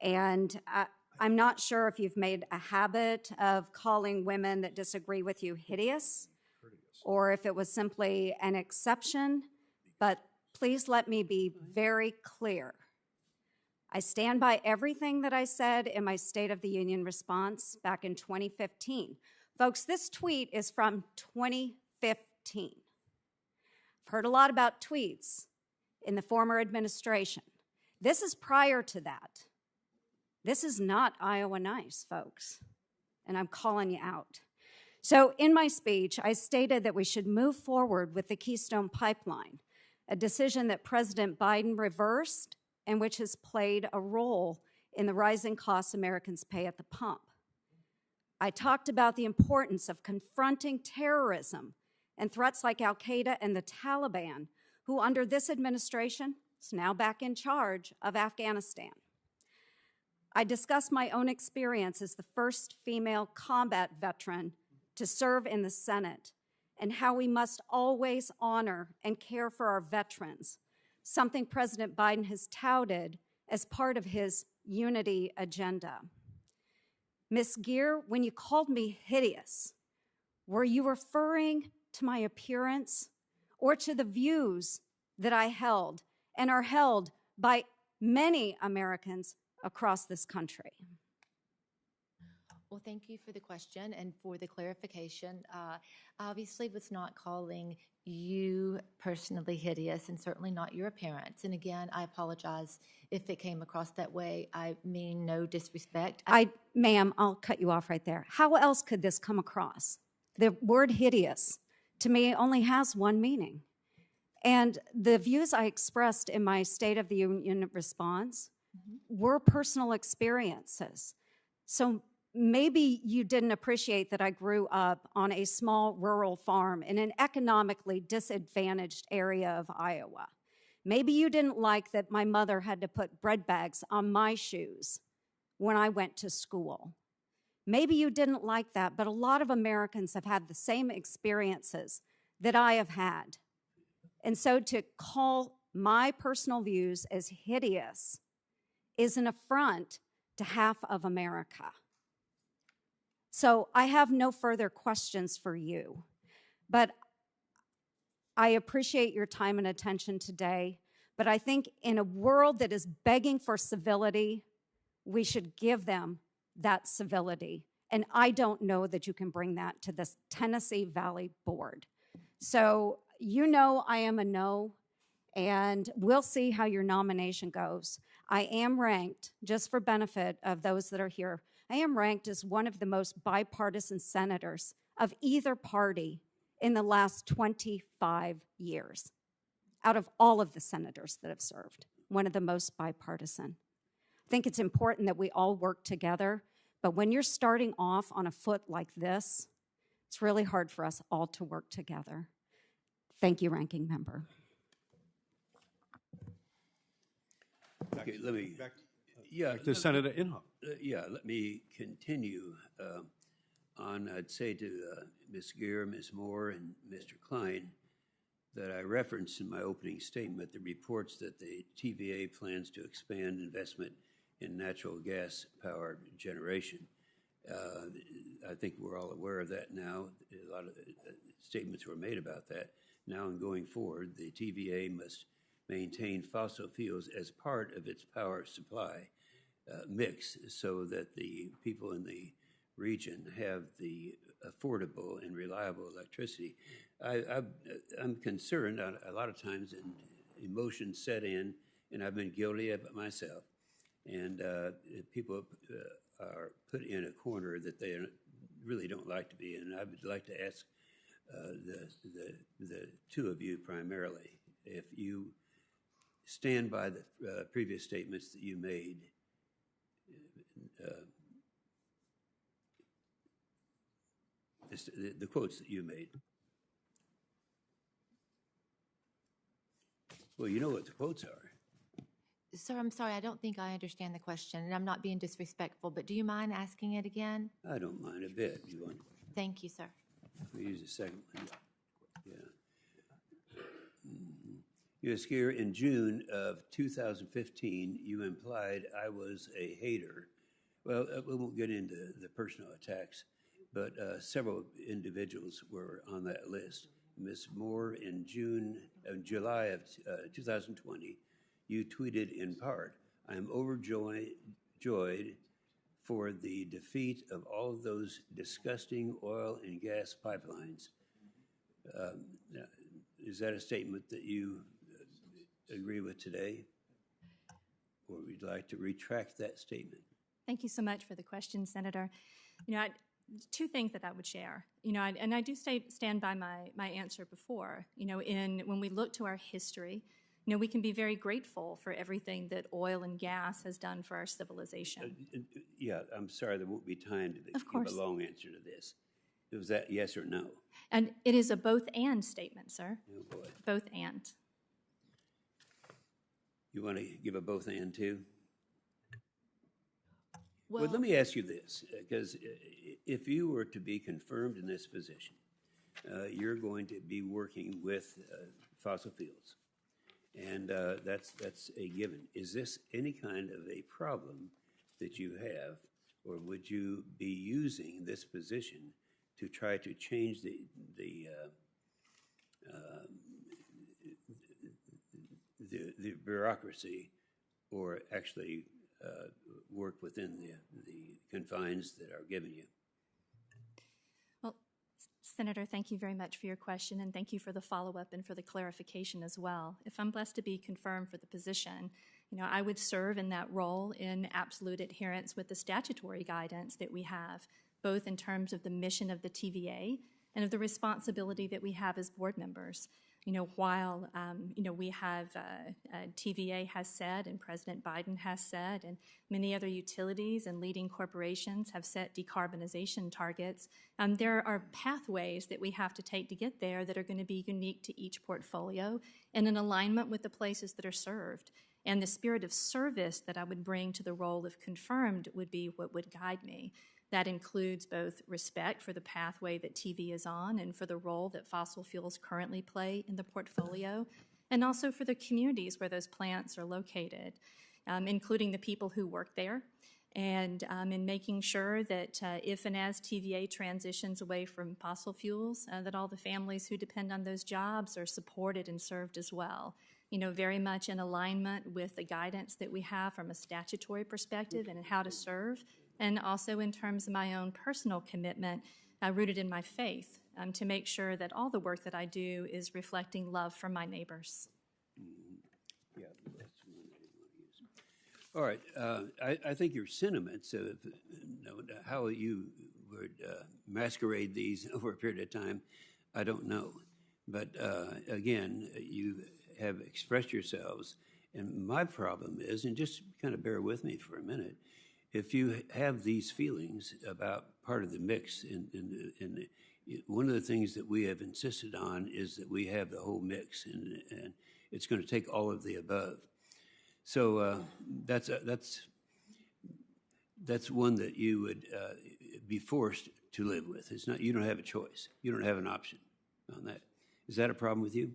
and I'm not sure if you've made a habit of calling women that disagree with you hideous, or if it was simply an exception, but please let me be very clear. I stand by everything that I said in my State of the Union response back in 2015. Folks, this tweet is from 2015. I've heard a lot about tweets in the former administration. This is prior to that. This is not Iowa nice, folks, and I'm calling you out. So in my speech, I stated that we should move forward with the Keystone Pipeline, a decision that President Biden reversed and which has played a role in the rising costs Americans pay at the pump. I talked about the importance of confronting terrorism and threats like Al-Qaeda and the Taliban, who under this administration is now back in charge of Afghanistan. I discussed my own experience as the first female combat veteran to serve in the Senate and how we must always honor and care for our veterans, something President Biden has touted as part of his unity agenda. Ms. Gear, when you called me hideous, were you referring to my appearance or to the views that I held and are held by many Americans across this country. Well, thank you for the question and for the clarification. Obviously, was not calling you personally hideous and certainly not your appearance. And again, I apologize if it came across that way. I mean no disrespect. Ma'am, I'll cut you off right there. How else could this come across? The word hideous, to me, only has one meaning. And the views I expressed in my State of the Union response were personal experiences. So maybe you didn't appreciate that I grew up on a small rural farm in an economically disadvantaged area of Iowa. Maybe you didn't like that my mother had to put bread bags on my shoes when I went to school. Maybe you didn't like that, but a lot of Americans have had the same experiences that I have had. And so to call my personal views as hideous is an affront to half of America. So I have no further questions for you, but I appreciate your time and attention today. But I think in a world that is begging for civility, we should give them that civility. And I don't know that you can bring that to this Tennessee Valley Board. So you know I am a no, and we'll see how your nomination goes. I am ranked, just for benefit of those that are here, I am ranked as one of the most bipartisan senators of either party in the last 25 years. Out of all of the senators that have served, one of the most bipartisan. I think it's important that we all work together, but when you're starting off on a foot like this, it's really hard for us all to work together. Thank you, Ranking Member. Okay, let me, Back to Senator Inhofe. let me continue on. I'd say to Ms. Gear, Ms. Moore, and Mr. Klein that I referenced in my opening statement the reports that the TVA plans to expand investment in natural gas powered generation. I think we're all aware of that now. A lot of statements were made about that. Now and going forward, the TVA must maintain fossil fuels as part of its power supply mix so that the people in the region have the affordable and reliable electricity. I'm concerned a lot of times, and emotions set in, and I've been guilty of it myself. And people are put in a corner that they really don't like to be in. I would like to ask the two of you primarily if you stand by the previous statements that you made. The quotes that you made. Well, you know what the quotes are. Sir, I'm sorry, I don't think I understand the question, and I'm not being disrespectful, but do you mind asking it again? I don't mind a bit. You want? Thank you, sir. We'll use the second one. Yeah. U.S. Gear, in June of 2015, you implied I was a hater. Well, we won't get into the personal attacks, but several individuals were on that list. Ms. Moore, in July of 2020, you tweeted in part, "I am overjoyed for the defeat of all of those disgusting oil and gas pipelines." Is that a statement that you agree with today? Or would you like to retract that statement? Thank you so much for the question, Senator. Two things that I would share. And I do stand by my answer before. When we look to our history, we can be very grateful for everything that oil and gas has done for our civilization. Yeah, I'm sorry, there won't be time to give a long answer to this. Was that yes or no? And it is a both and statement, sir. Oh, boy. Both and. You want to give a both and too? Well, Well, let me ask you this, because if you were to be confirmed in this position, you're going to be working with fossil fuels, and that's a given. Is this any kind of a problem that you have, or would you be using this position to try to change the bureaucracy or actually work within the confines that are given you? Well, Senator, thank you very much for your question, and thank you for the follow-up and for the clarification as well. If I'm blessed to be confirmed for the position, I would serve in that role in absolute adherence with the statutory guidance that we have, both in terms of the mission of the TVA and of the responsibility that we have as board members. While, we have, TVA has said, and President Biden has said, and many other utilities and leading corporations have set decarbonization targets, there are pathways that we have to take to get there that are going to be unique to each portfolio and in alignment with the places that are served. And the spirit of service that I would bring to the role if confirmed would be what would guide me. That includes both respect for the pathway that TV is on and for the role that fossil fuels currently play in the portfolio, and also for the communities where those plants are located, including the people who work there, and in making sure that if and as TVA transitions away from fossil fuels, that all the families who depend on those jobs are supported and served as well. Very much in alignment with the guidance that we have from a statutory perspective and how to serve, and also in terms of my own personal commitment rooted in my faith to make sure that all the work that I do is reflecting love for my neighbors. Yeah, that's one I didn't want to use. All right, I think your sentiments of how you would masquerade these over a period of time, I don't know. But again, you have expressed yourselves, and my problem is, and just kind of bear with me for a minute, if you have these feelings about part of the mix, one of the things that we have insisted on is that we have the whole mix, and it's going to take all of the above. So that's one that you would be forced to live with. It's not, you don't have a choice. You don't have an option on that. Is that a problem with you?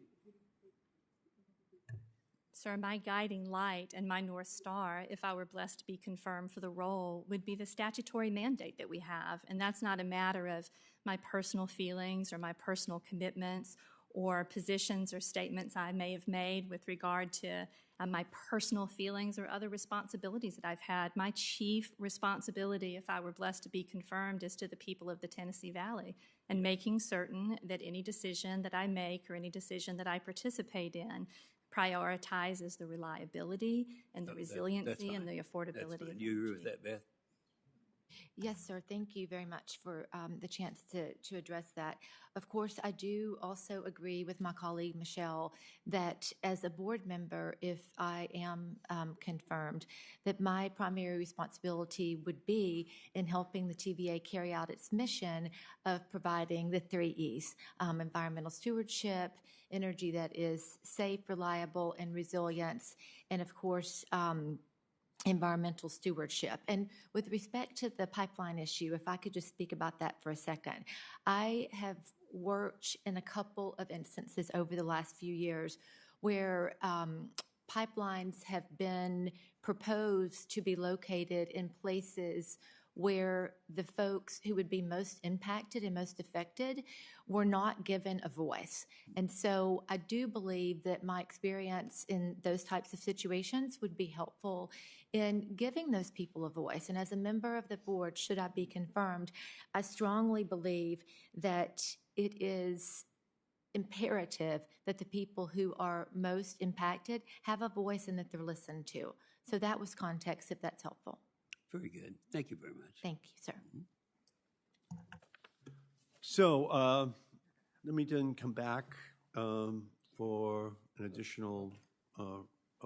Sir, my guiding light and my North Star, if I were blessed to be confirmed for the role, would be the statutory mandate that we have. And that's not a matter of my personal feelings or my personal commitments or positions or statements I may have made with regard to my personal feelings or other responsibilities that I've had. My chief responsibility, if I were blessed to be confirmed, is to the people of the Tennessee Valley and making certain that any decision that I make or any decision that I participate in prioritizes the reliability and the resiliency and the affordability. Do you agree with that, Beth? Yes, sir. Thank you very much for the chance to address that. Of course, I do also agree with my colleague, Michelle, that as a board member, if I am confirmed, that my primary responsibility would be in helping the TVA carry out its mission of providing the 3 E's, environmental stewardship, energy that is safe, reliable, and resilience, and of course, environmental stewardship. And with respect to the pipeline issue, if I could just speak about that for a second. I have worked in a couple of instances over the last few years where pipelines have been proposed to be located in places where the folks who would be most impacted and most affected were not given a voice. And so I do believe that my experience in those types of situations would be helpful in giving those people a voice. And as a member of the board, should I be confirmed, I strongly believe that it is imperative that the people who are most impacted have a voice and that they're listened to. So that was context, if that's helpful. Very good. Thank you very much. Thank you, sir. So let me then come back for an additional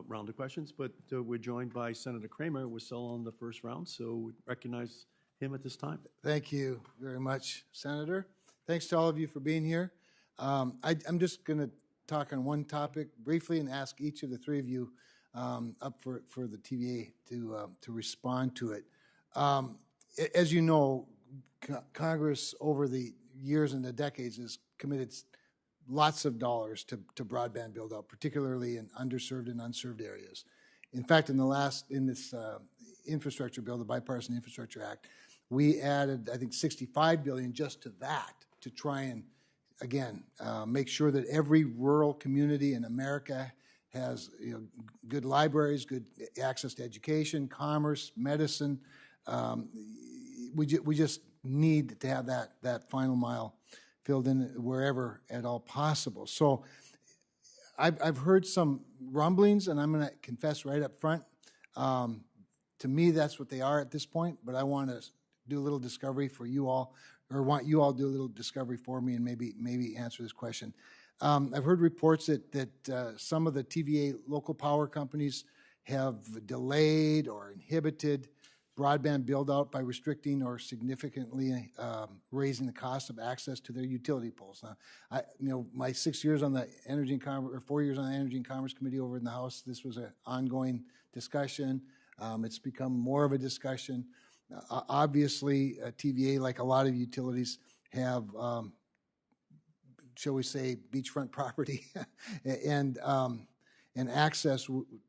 round of questions, but we're joined by Senator Kramer. We're still on the first round, so we recognize him at this time. Thank you very much, Senator. Thanks to all of you for being here. I'm just going to talk on one topic briefly and ask each of the 3 of you up for the TVA to respond to it. As you know, Congress over the years and the decades has committed lots of dollars to broadband build-out, particularly in underserved and unserved areas. In fact, in this infrastructure bill, the Bipartisan Infrastructure Act, we added, I think, $65 billion just to that to try and, again, make sure that every rural community in America has good libraries, good access to education, commerce, medicine. We just need to have that final mile filled in wherever at all possible. So I've heard some rumblings, and I'm going to confess right up front. To me, that's what they are at this point, but I want to do a little discovery for you all, or want you all to do a little discovery for me and maybe answer this question. I've heard reports that some of the TVA local power companies have delayed or inhibited broadband build-out by restricting or significantly raising the cost of access to their utility poles. Now, my 6 years on the Energy and Commerce, or 4 years on the Energy and Commerce Committee over in the House, this was an ongoing discussion. It's become more of a discussion. Obviously, TVA, like a lot of utilities, have, shall we say, beachfront property and access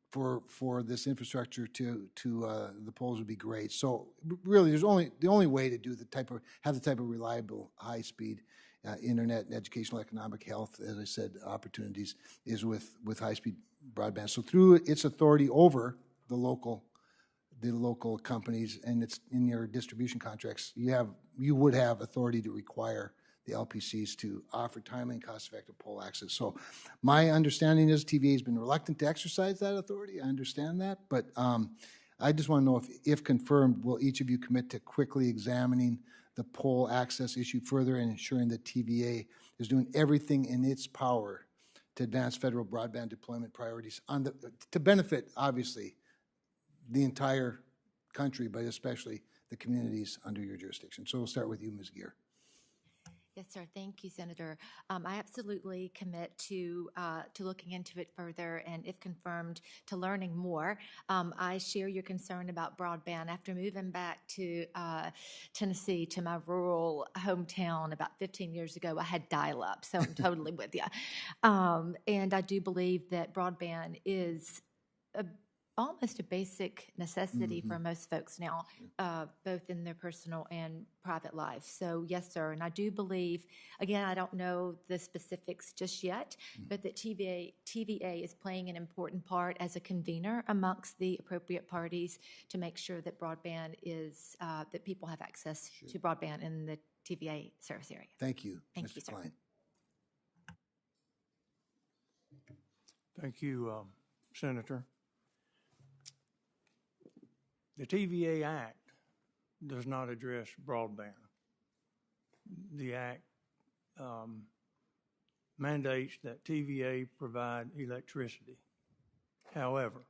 for this infrastructure to the poles would be great. So really, the only way to have the type of reliable, high-speed internet and educational, economic, health, as I said, opportunities is with high-speed broadband. So through its authority over the local companies, and it's in your distribution contracts, you would have authority to require the LPCs to offer timely and cost-effective pole access. So my understanding is TVA has been reluctant to exercise that authority. I understand that, but I just want to know if confirmed, will each of you commit to quickly examining the pole access issue further and ensuring that TVA is doing everything in its power to advance federal broadband deployment priorities to benefit, obviously, the entire country, but especially the communities under your jurisdiction. So we'll start with you, Ms. Gear. Yes, sir. Thank you, Senator. I absolutely commit to looking into it further, and if confirmed, to learning more. I share your concern about broadband. After moving back to Tennessee, to my rural hometown about 15 years ago, I had dial-up, so I'm totally with you. And I do believe that broadband is almost a basic necessity for most folks now, both in their personal and private life. So yes, sir, and I do believe, again, I don't know the specifics just yet, but that TVA is playing an important part as a convener amongst the appropriate parties to make sure that broadband is, that people have access to broadband in the TVA service area. Thank you, Thank Mr. you, sir. Klein. Thank you, Senator. The TVA Act does not address broadband. The Act mandates that TVA provide electricity. However,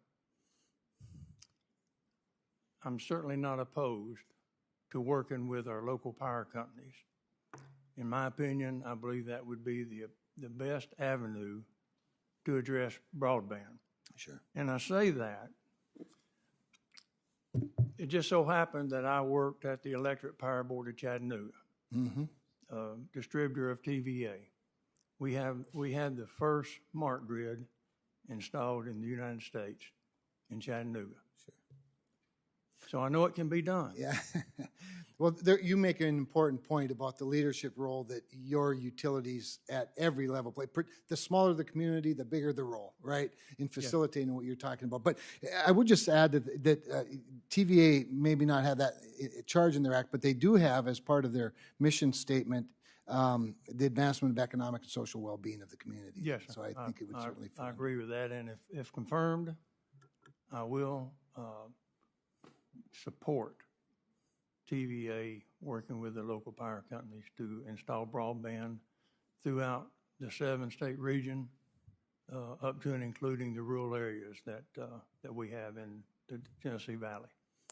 I'm certainly not opposed to working with our local power companies. In my opinion, I believe that would be the best avenue to address broadband. Sure. And I say that it just so happened that I worked at the Electric Power Board of Chattanooga, distributor of TVA. We had the first smart grid installed in the United States in Chattanooga. Sure. So I know it can be done. Yeah. Well, you make an important point about the leadership role that your utilities at every level play. The smaller the community, the bigger the role, right, in facilitating what you're talking about. But I would just add that TVA maybe not have that charge in their act, but they do have, as part of their mission statement, the advancement of economic and social well-being of the community. Yes, so I think it would certainly fit I in. agree with that, and if confirmed, I will support TVA working with the local power companies to install broadband throughout the 7-state region, up to and including the rural areas that we have in the Tennessee Valley.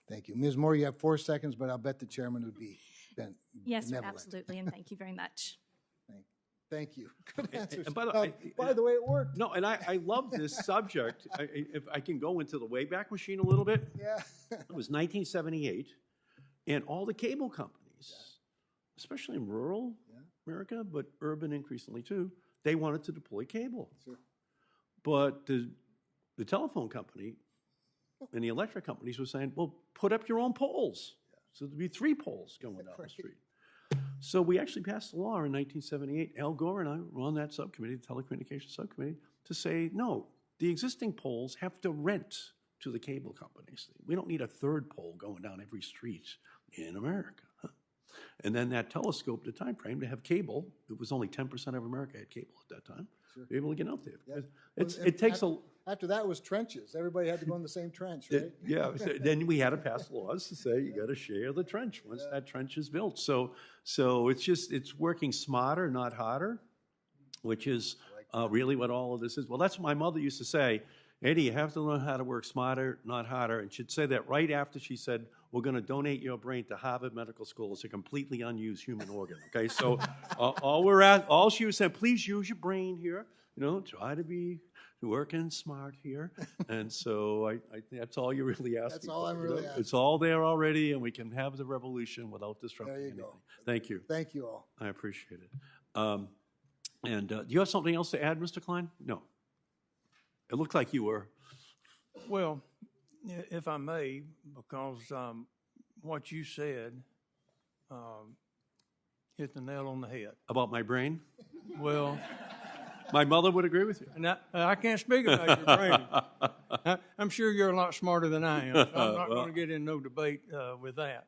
Thank you. Ms. Moore, you have 4 seconds, but I'll bet the chairman would be Yes, sir, benevolent. absolutely, and thank you very much. Thank you. Good answers. And by By the way, it worked. No, and I love this subject. If I can go into the Wayback Machine a little bit. Yeah. It was 1978, and all the cable companies, especially in rural America, but urban increasingly too, they wanted to deploy cable. Sure. But the telephone company and the electric companies were saying, well, put up your own poles. So there'd be 3 poles going down the street. So we actually passed a law in 1978. Al Gore and I were on that subcommittee, the telecommunications subcommittee, to say, no, the existing poles have to rent to the cable companies. We don't need a third pole going down every street in America. Huh? And then that telescoped the time frame to have cable. It was only 10% of America had cable at that time. Sure. Be able to get out there. Yeah. It takes a... After that was trenches. Everybody had to go in the same trench, right? Yeah, so then we had to pass laws to say you got to share the trench once that trench is built. So it's working smarter, not harder, which is really what all of this is. Well, that's what my mother used to say. Eddie, you have to learn how to work smarter, not harder. And she'd say that right after she said, we're going to donate your brain to Harvard Medical School. It's a completely unused human organ, okay? So all she was saying, please use your brain here. Try to be working smart here. And so I think that's all you're really asking. That's all I'm really asking. It's all there already, and we can have the revolution without disrupting anything. Go. Thank you. Thank you all. I appreciate it. Do you have something else to add, Mr. Klein? No. It looked like you were. Well, if I may, because what you said hit the nail on the head. About my brain? Well, my mother would agree with you. And I can't speak about your brain. I'm sure you're a lot smarter than I am. I'm not going to get in no debate with that.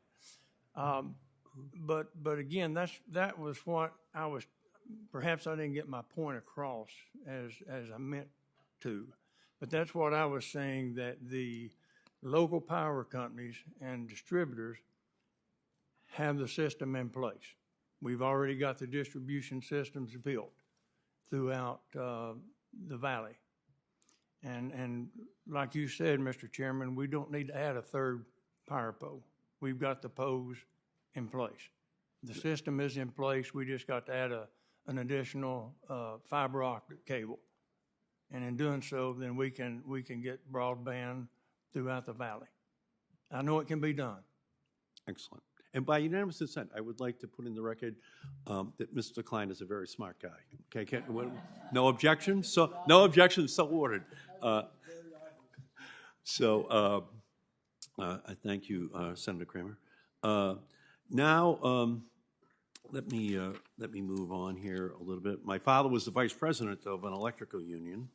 But again, that was what I was. Perhaps I didn't get my point across as I meant to. But that's what I was saying, that the local power companies and distributors have the system in place. We've already got the distribution systems built throughout the valley. And like you said, Mr. Chairman, we don't need to add a third power pole. We've got the poles in place. The system is in place. We just got to add an additional fiber optic cable. And in doing so, then we can get broadband throughout the valley. I know it can be done. Excellent. And by unanimous consent, I would like to put in the record that Mr. Klein is a very smart guy. Okay, no objections? So no objections, so ordered. I thank you, Senator Kramer. Now, let me move on here a little bit. My father was the vice president of an electrical union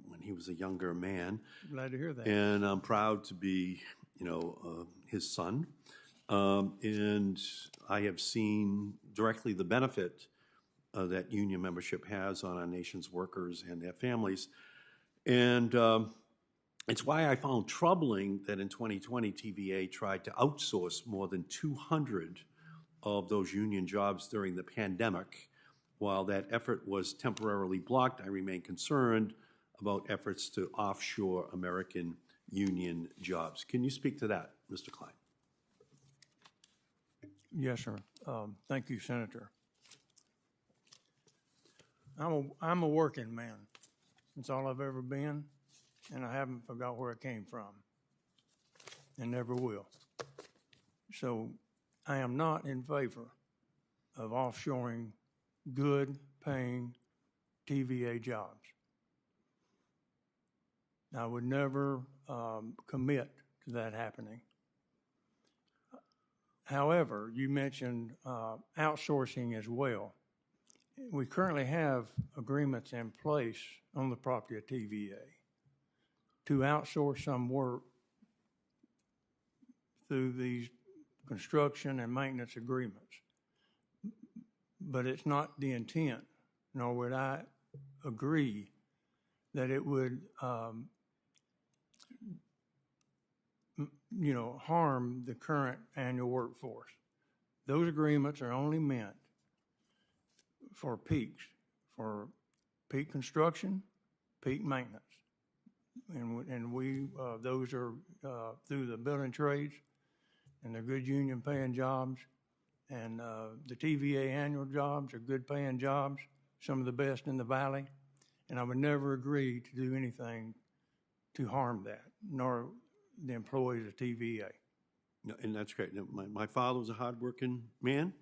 when he was a younger man. Glad to hear that. And I'm proud to be, his son. And I have seen directly the benefit that union membership has on our nation's workers and their families. And it's why I found troubling that in 2020, TVA tried to outsource more than 200 of those union jobs during the pandemic. While that effort was temporarily blocked, I remain concerned about efforts to offshore American union jobs. Can you speak to that, Mr. Klein? Yes, sir. Thank you, Senator. I'm a working man. That's all I've ever been, and I haven't forgot where it came from, and never will. So I am not in favor of offshoring good-paying TVA jobs. I would never commit to that happening. However, you mentioned outsourcing as well. We currently have agreements in place on the property of TVA to outsource some work through these construction and maintenance agreements. But it's not the intent, nor would I agree that it would harm the current annual workforce. Those agreements are only meant for peaks, for peak construction, peak maintenance. And we, those are through the building trades, and they're good union paying jobs. And the TVA annual jobs are good paying jobs, some of the best in the valley. And I would never agree to do anything to harm that, nor the employees of TVA. No, and that's great. My father was a hardworking man.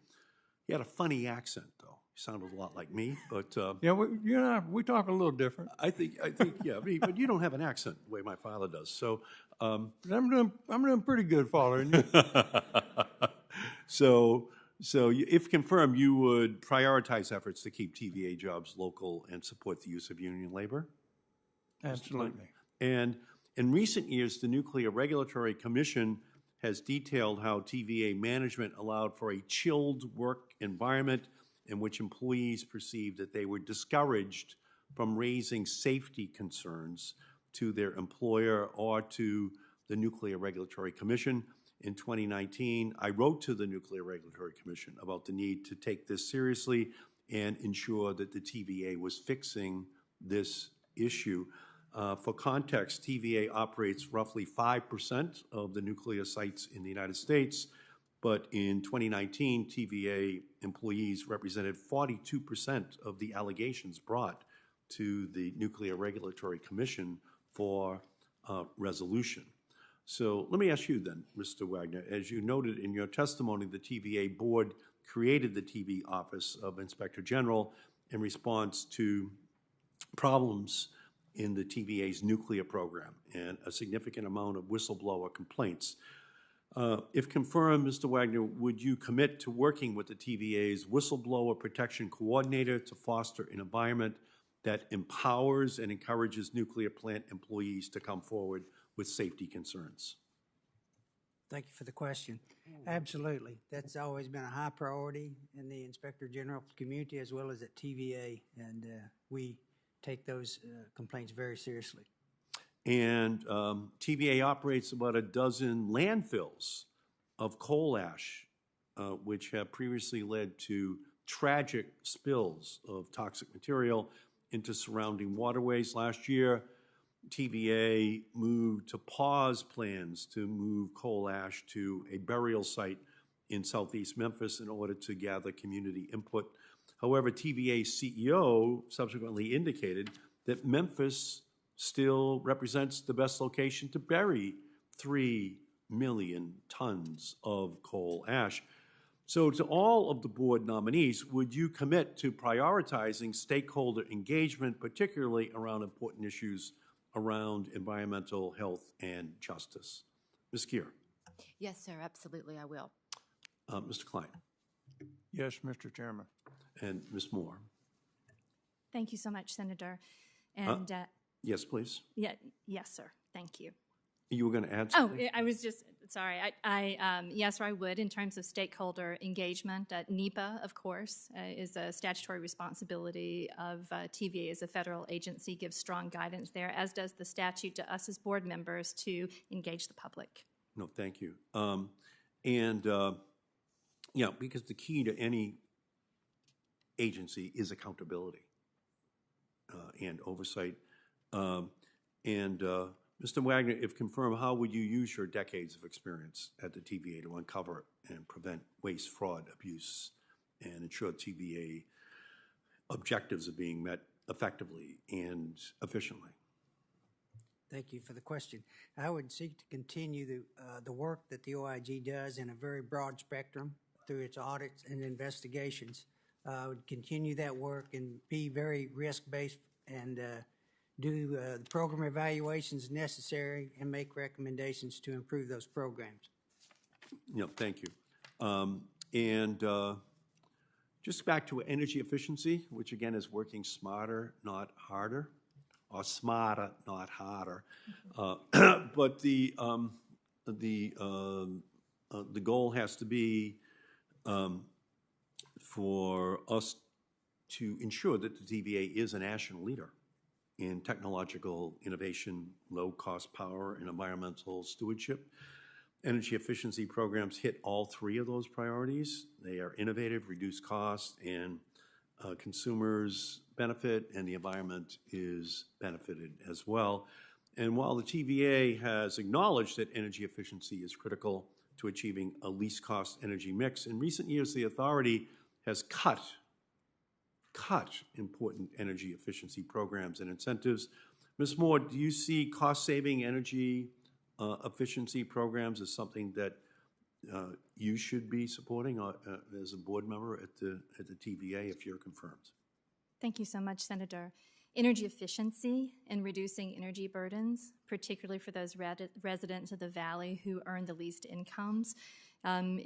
He had a funny accent, though. He sounded a lot like me, but yeah, you and I, we talk a little different. I think, yeah. But you don't have an accent the way my father does. So I'm doing pretty good following you. So So if confirmed, you would prioritize efforts to keep TVA jobs local and support the use of union labor? Absolutely. And in recent years, the Nuclear Regulatory Commission has detailed how TVA management allowed for a chilled work environment in which employees perceived that they were discouraged from raising safety concerns to their employer or to the Nuclear Regulatory Commission. In 2019, I wrote to the Nuclear Regulatory Commission about the need to take this seriously and ensure that the TVA was fixing this issue. For context, TVA operates roughly 5% of the nuclear sites in the United States, but in 2019, TVA employees represented 42% of the allegations brought to the Nuclear Regulatory Commission for resolution. So let me ask you then, Mr. Wagner, as you noted in your testimony, the TVA board created the TV Office of Inspector General in response to problems in the TVA's nuclear program and a significant amount of whistleblower complaints. If confirmed, Mr. Wagner, would you commit to working with the TVA's whistleblower protection coordinator to foster an environment that empowers and encourages nuclear plant employees to come forward with safety concerns? Thank you for the question. Absolutely. That's always been a high priority in the Inspector General community as well as at TVA, and we take those complaints very seriously. And TVA operates about a dozen landfills of coal ash, which have previously led to tragic spills of toxic material into surrounding waterways. Last year, TVA moved to pause plans to move coal ash to a burial site in southeast Memphis in order to gather community input. However, TVA's CEO subsequently indicated that Memphis still represents the best location to bury 3 million tons of coal ash. So to all of the board nominees, would you commit to prioritizing stakeholder engagement, particularly around important issues around environmental health and justice? Ms. Keir. Yes, sir, absolutely, I will. Mr. Klein. Yes, Mr. Chairman. And Ms. Moore. Thank you so much, Senator. And Yes, please. yes, sir. Thank you. You were going to add Oh, something? I was just, sorry. Yes, sir, I would in terms of stakeholder engagement. NEPA, of course, is a statutory responsibility of TVA as a federal agency, gives strong guidance there, as does the statute to us as board members to engage the public. No, thank you. Yeah, because the key to any agency is accountability and oversight. Mr. Wagner, if confirmed, how would you use your decades of experience at the TVA to uncover and prevent waste, fraud, abuse, and ensure TVA objectives are being met effectively and efficiently? Thank you for the question. I would seek to continue the work that the OIG does in a very broad spectrum through its audits and investigations. I would continue that work and be very risk-based and do the program evaluations necessary and make recommendations to improve those programs. Yeah, thank you. Just back to energy efficiency, which again is working smarter, not harder, or smarter, not harder. But the goal has to be for us to ensure that the TVA is a national leader in technological innovation, low-cost power, and environmental stewardship. Energy efficiency programs hit all three of those priorities. They are innovative, reduce cost, and consumers benefit, and the environment is benefited as well. And while the TVA has acknowledged that energy efficiency is critical to achieving a least cost energy mix, in recent years the authority has cut important energy efficiency programs and incentives. Ms. Moore, do you see cost-saving energy efficiency programs as something that you should be supporting as a board member at the TVA if you're confirmed? Thank you so much, Senator. Energy efficiency and reducing energy burdens, particularly for those residents of the valley who earn the least incomes,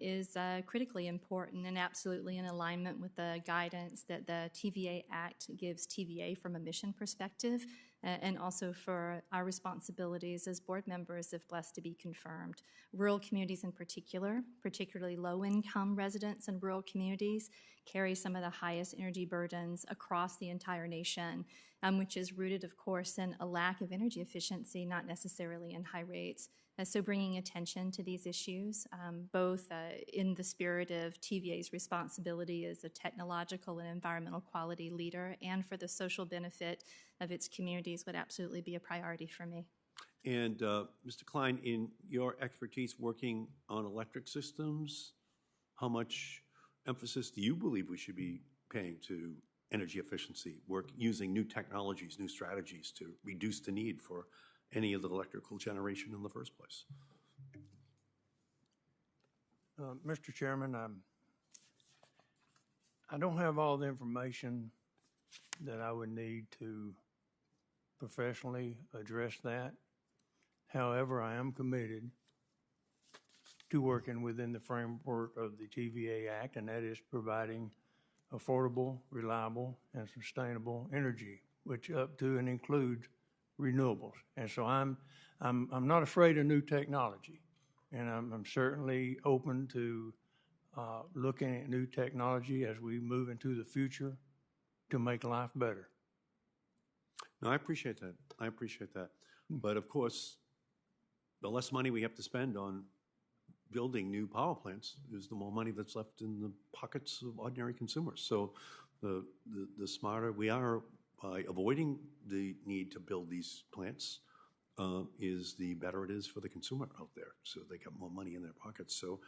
is critically important and absolutely in alignment with the guidance that the TVA Act gives TVA from a mission perspective, and also for our responsibilities as board members if blessed to be confirmed. Rural communities in particular, particularly low-income residents in rural communities, carry some of the highest energy burdens across the entire nation, which is rooted, of course, in a lack of energy efficiency, not necessarily in high rates. So bringing attention to these issues, both in the spirit of TVA's responsibility as a technological and environmental quality leader and for the social benefit of its communities would absolutely be a priority for me. And Mr. Klein, in your expertise working on electric systems, how much emphasis do you believe we should be paying to energy efficiency, using new technologies, new strategies to reduce the need for any of the electrical generation in the first place? Mr. Chairman, I don't have all the information that I would need to professionally address that. However, I am committed to working within the framework of the TVA Act, and that is providing affordable, reliable, and sustainable energy, which up to and includes renewables. And so I'm not afraid of new technology, and I'm certainly open to looking at new technology as we move into the future to make life better. No, I appreciate that. I appreciate that. But of course, the less money we have to spend on building new power plants is the more money that's left in the pockets of ordinary consumers. So the smarter we are by avoiding the need to build these plants is the better it is for the consumer out there. So they get more money in their pockets. So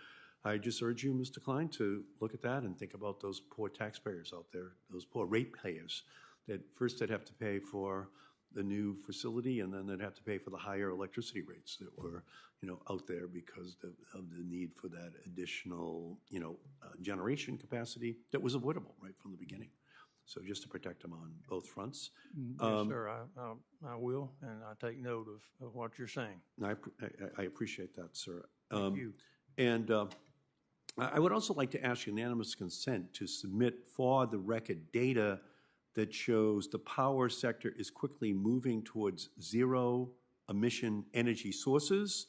I just urge you, Mr. Klein, to look at that and think about those poor taxpayers out there, those poor ratepayers that first they'd have to pay for the new facility, and then they'd have to pay for the higher electricity rates that were, out there because of the need for that additional, generation capacity that was avoidable right from the beginning. So just to protect them on both fronts. Yes, sir, I will, and I take note of what you're saying. I appreciate that, sir. Thank you. And I would also like to ask unanimous consent to submit for the record data that shows the power sector is quickly moving towards zero-emission energy sources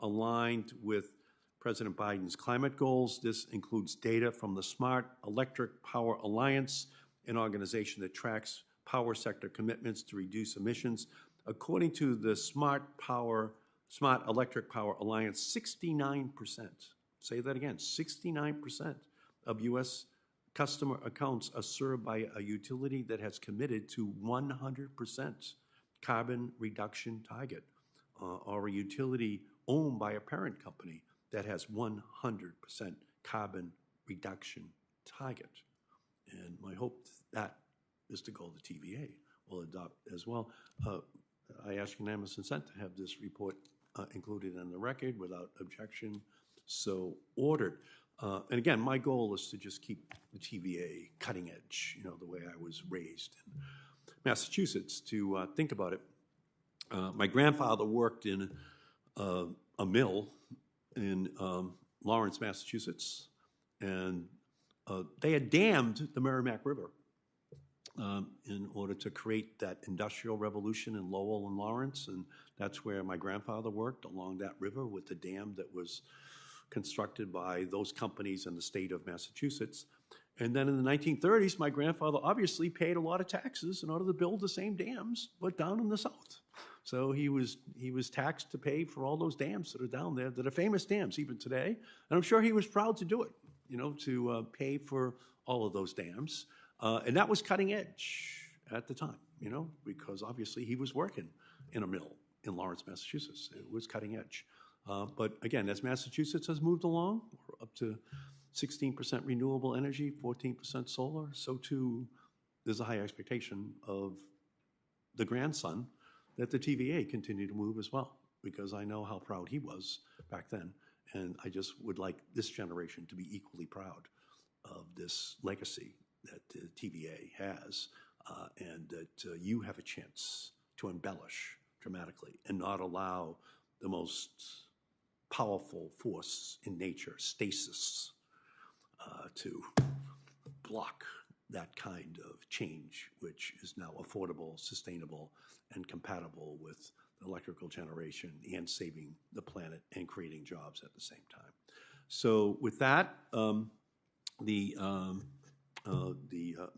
aligned with President Biden's climate goals. This includes data from the Smart Electric Power Alliance, an organization that tracks power sector commitments to reduce emissions. According to the Smart Electric Power Alliance, 69%, say that again, 69% of U.S. customer accounts are served by a utility that has committed to 100% carbon reduction target, or a utility owned by a parent company that has 100% carbon reduction target. And my hope that is the goal the TVA will adopt as well. I ask unanimous consent to have this report included in the record without objection, so ordered. And again, my goal is to just keep the TVA cutting edge, the way I was raised in Massachusetts. To think about it, my grandfather worked in a mill in Lawrence, Massachusetts, and they had dammed the Merrimack River in order to create that industrial revolution in Lowell and Lawrence, and that's where my grandfather worked, along that river with the dam that was constructed by those companies in the state of Massachusetts. And then in the 1930s, my grandfather obviously paid a lot of taxes in order to build the same dams, but down in the south. So he was taxed to pay for all those dams that are down there, that are famous dams even today. And I'm sure he was proud to do it, to pay for all of those dams. And that was cutting edge at the time, because obviously he was working in a mill in Lawrence, Massachusetts. It was cutting edge. But again, as Massachusetts has moved along, we're up to 16% renewable energy, 14% solar, so too there's a high expectation of the grandson that the TVA continue to move as well, because I know how proud he was back then, and I just would like this generation to be equally proud of this legacy that the TVA has and that you have a chance to embellish dramatically and not allow the most powerful force in nature, stasis, to block that kind of change, which is now affordable, sustainable, and compatible with electrical generation and saving the planet and creating jobs at the same time. So with that,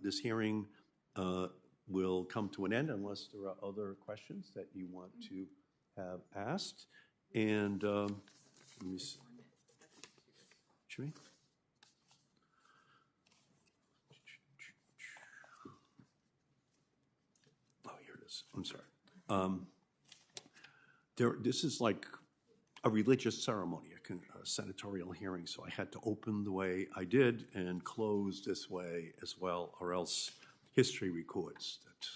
this hearing will come to an end unless there are other questions that you want to have asked. And let me see. Should we? Oh, here it is. I'm sorry. This is like a religious ceremony, a senatorial hearing, so I had to open the way I did and close this way as well, or else history records that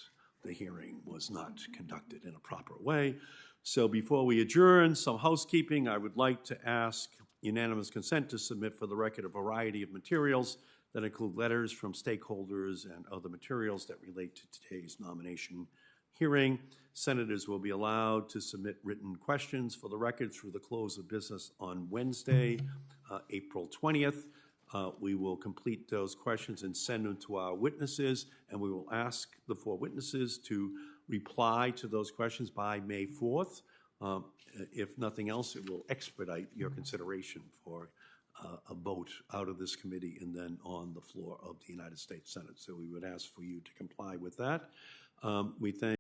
the hearing was not conducted in a proper way. So before we adjourn, some housekeeping. I would like to ask unanimous consent to submit for the record a variety of materials that include letters from stakeholders and other materials that relate to today's nomination hearing. Senators will be allowed to submit written questions for the record through the close of business on Wednesday, April 20th. We will complete those questions and send them to our witnesses, and we will ask the 4 witnesses to reply to those questions by May 4th. If nothing else, it will expedite your consideration for a vote out of this committee and then on the floor of the United States Senate. So we would ask for you to comply with that. We thank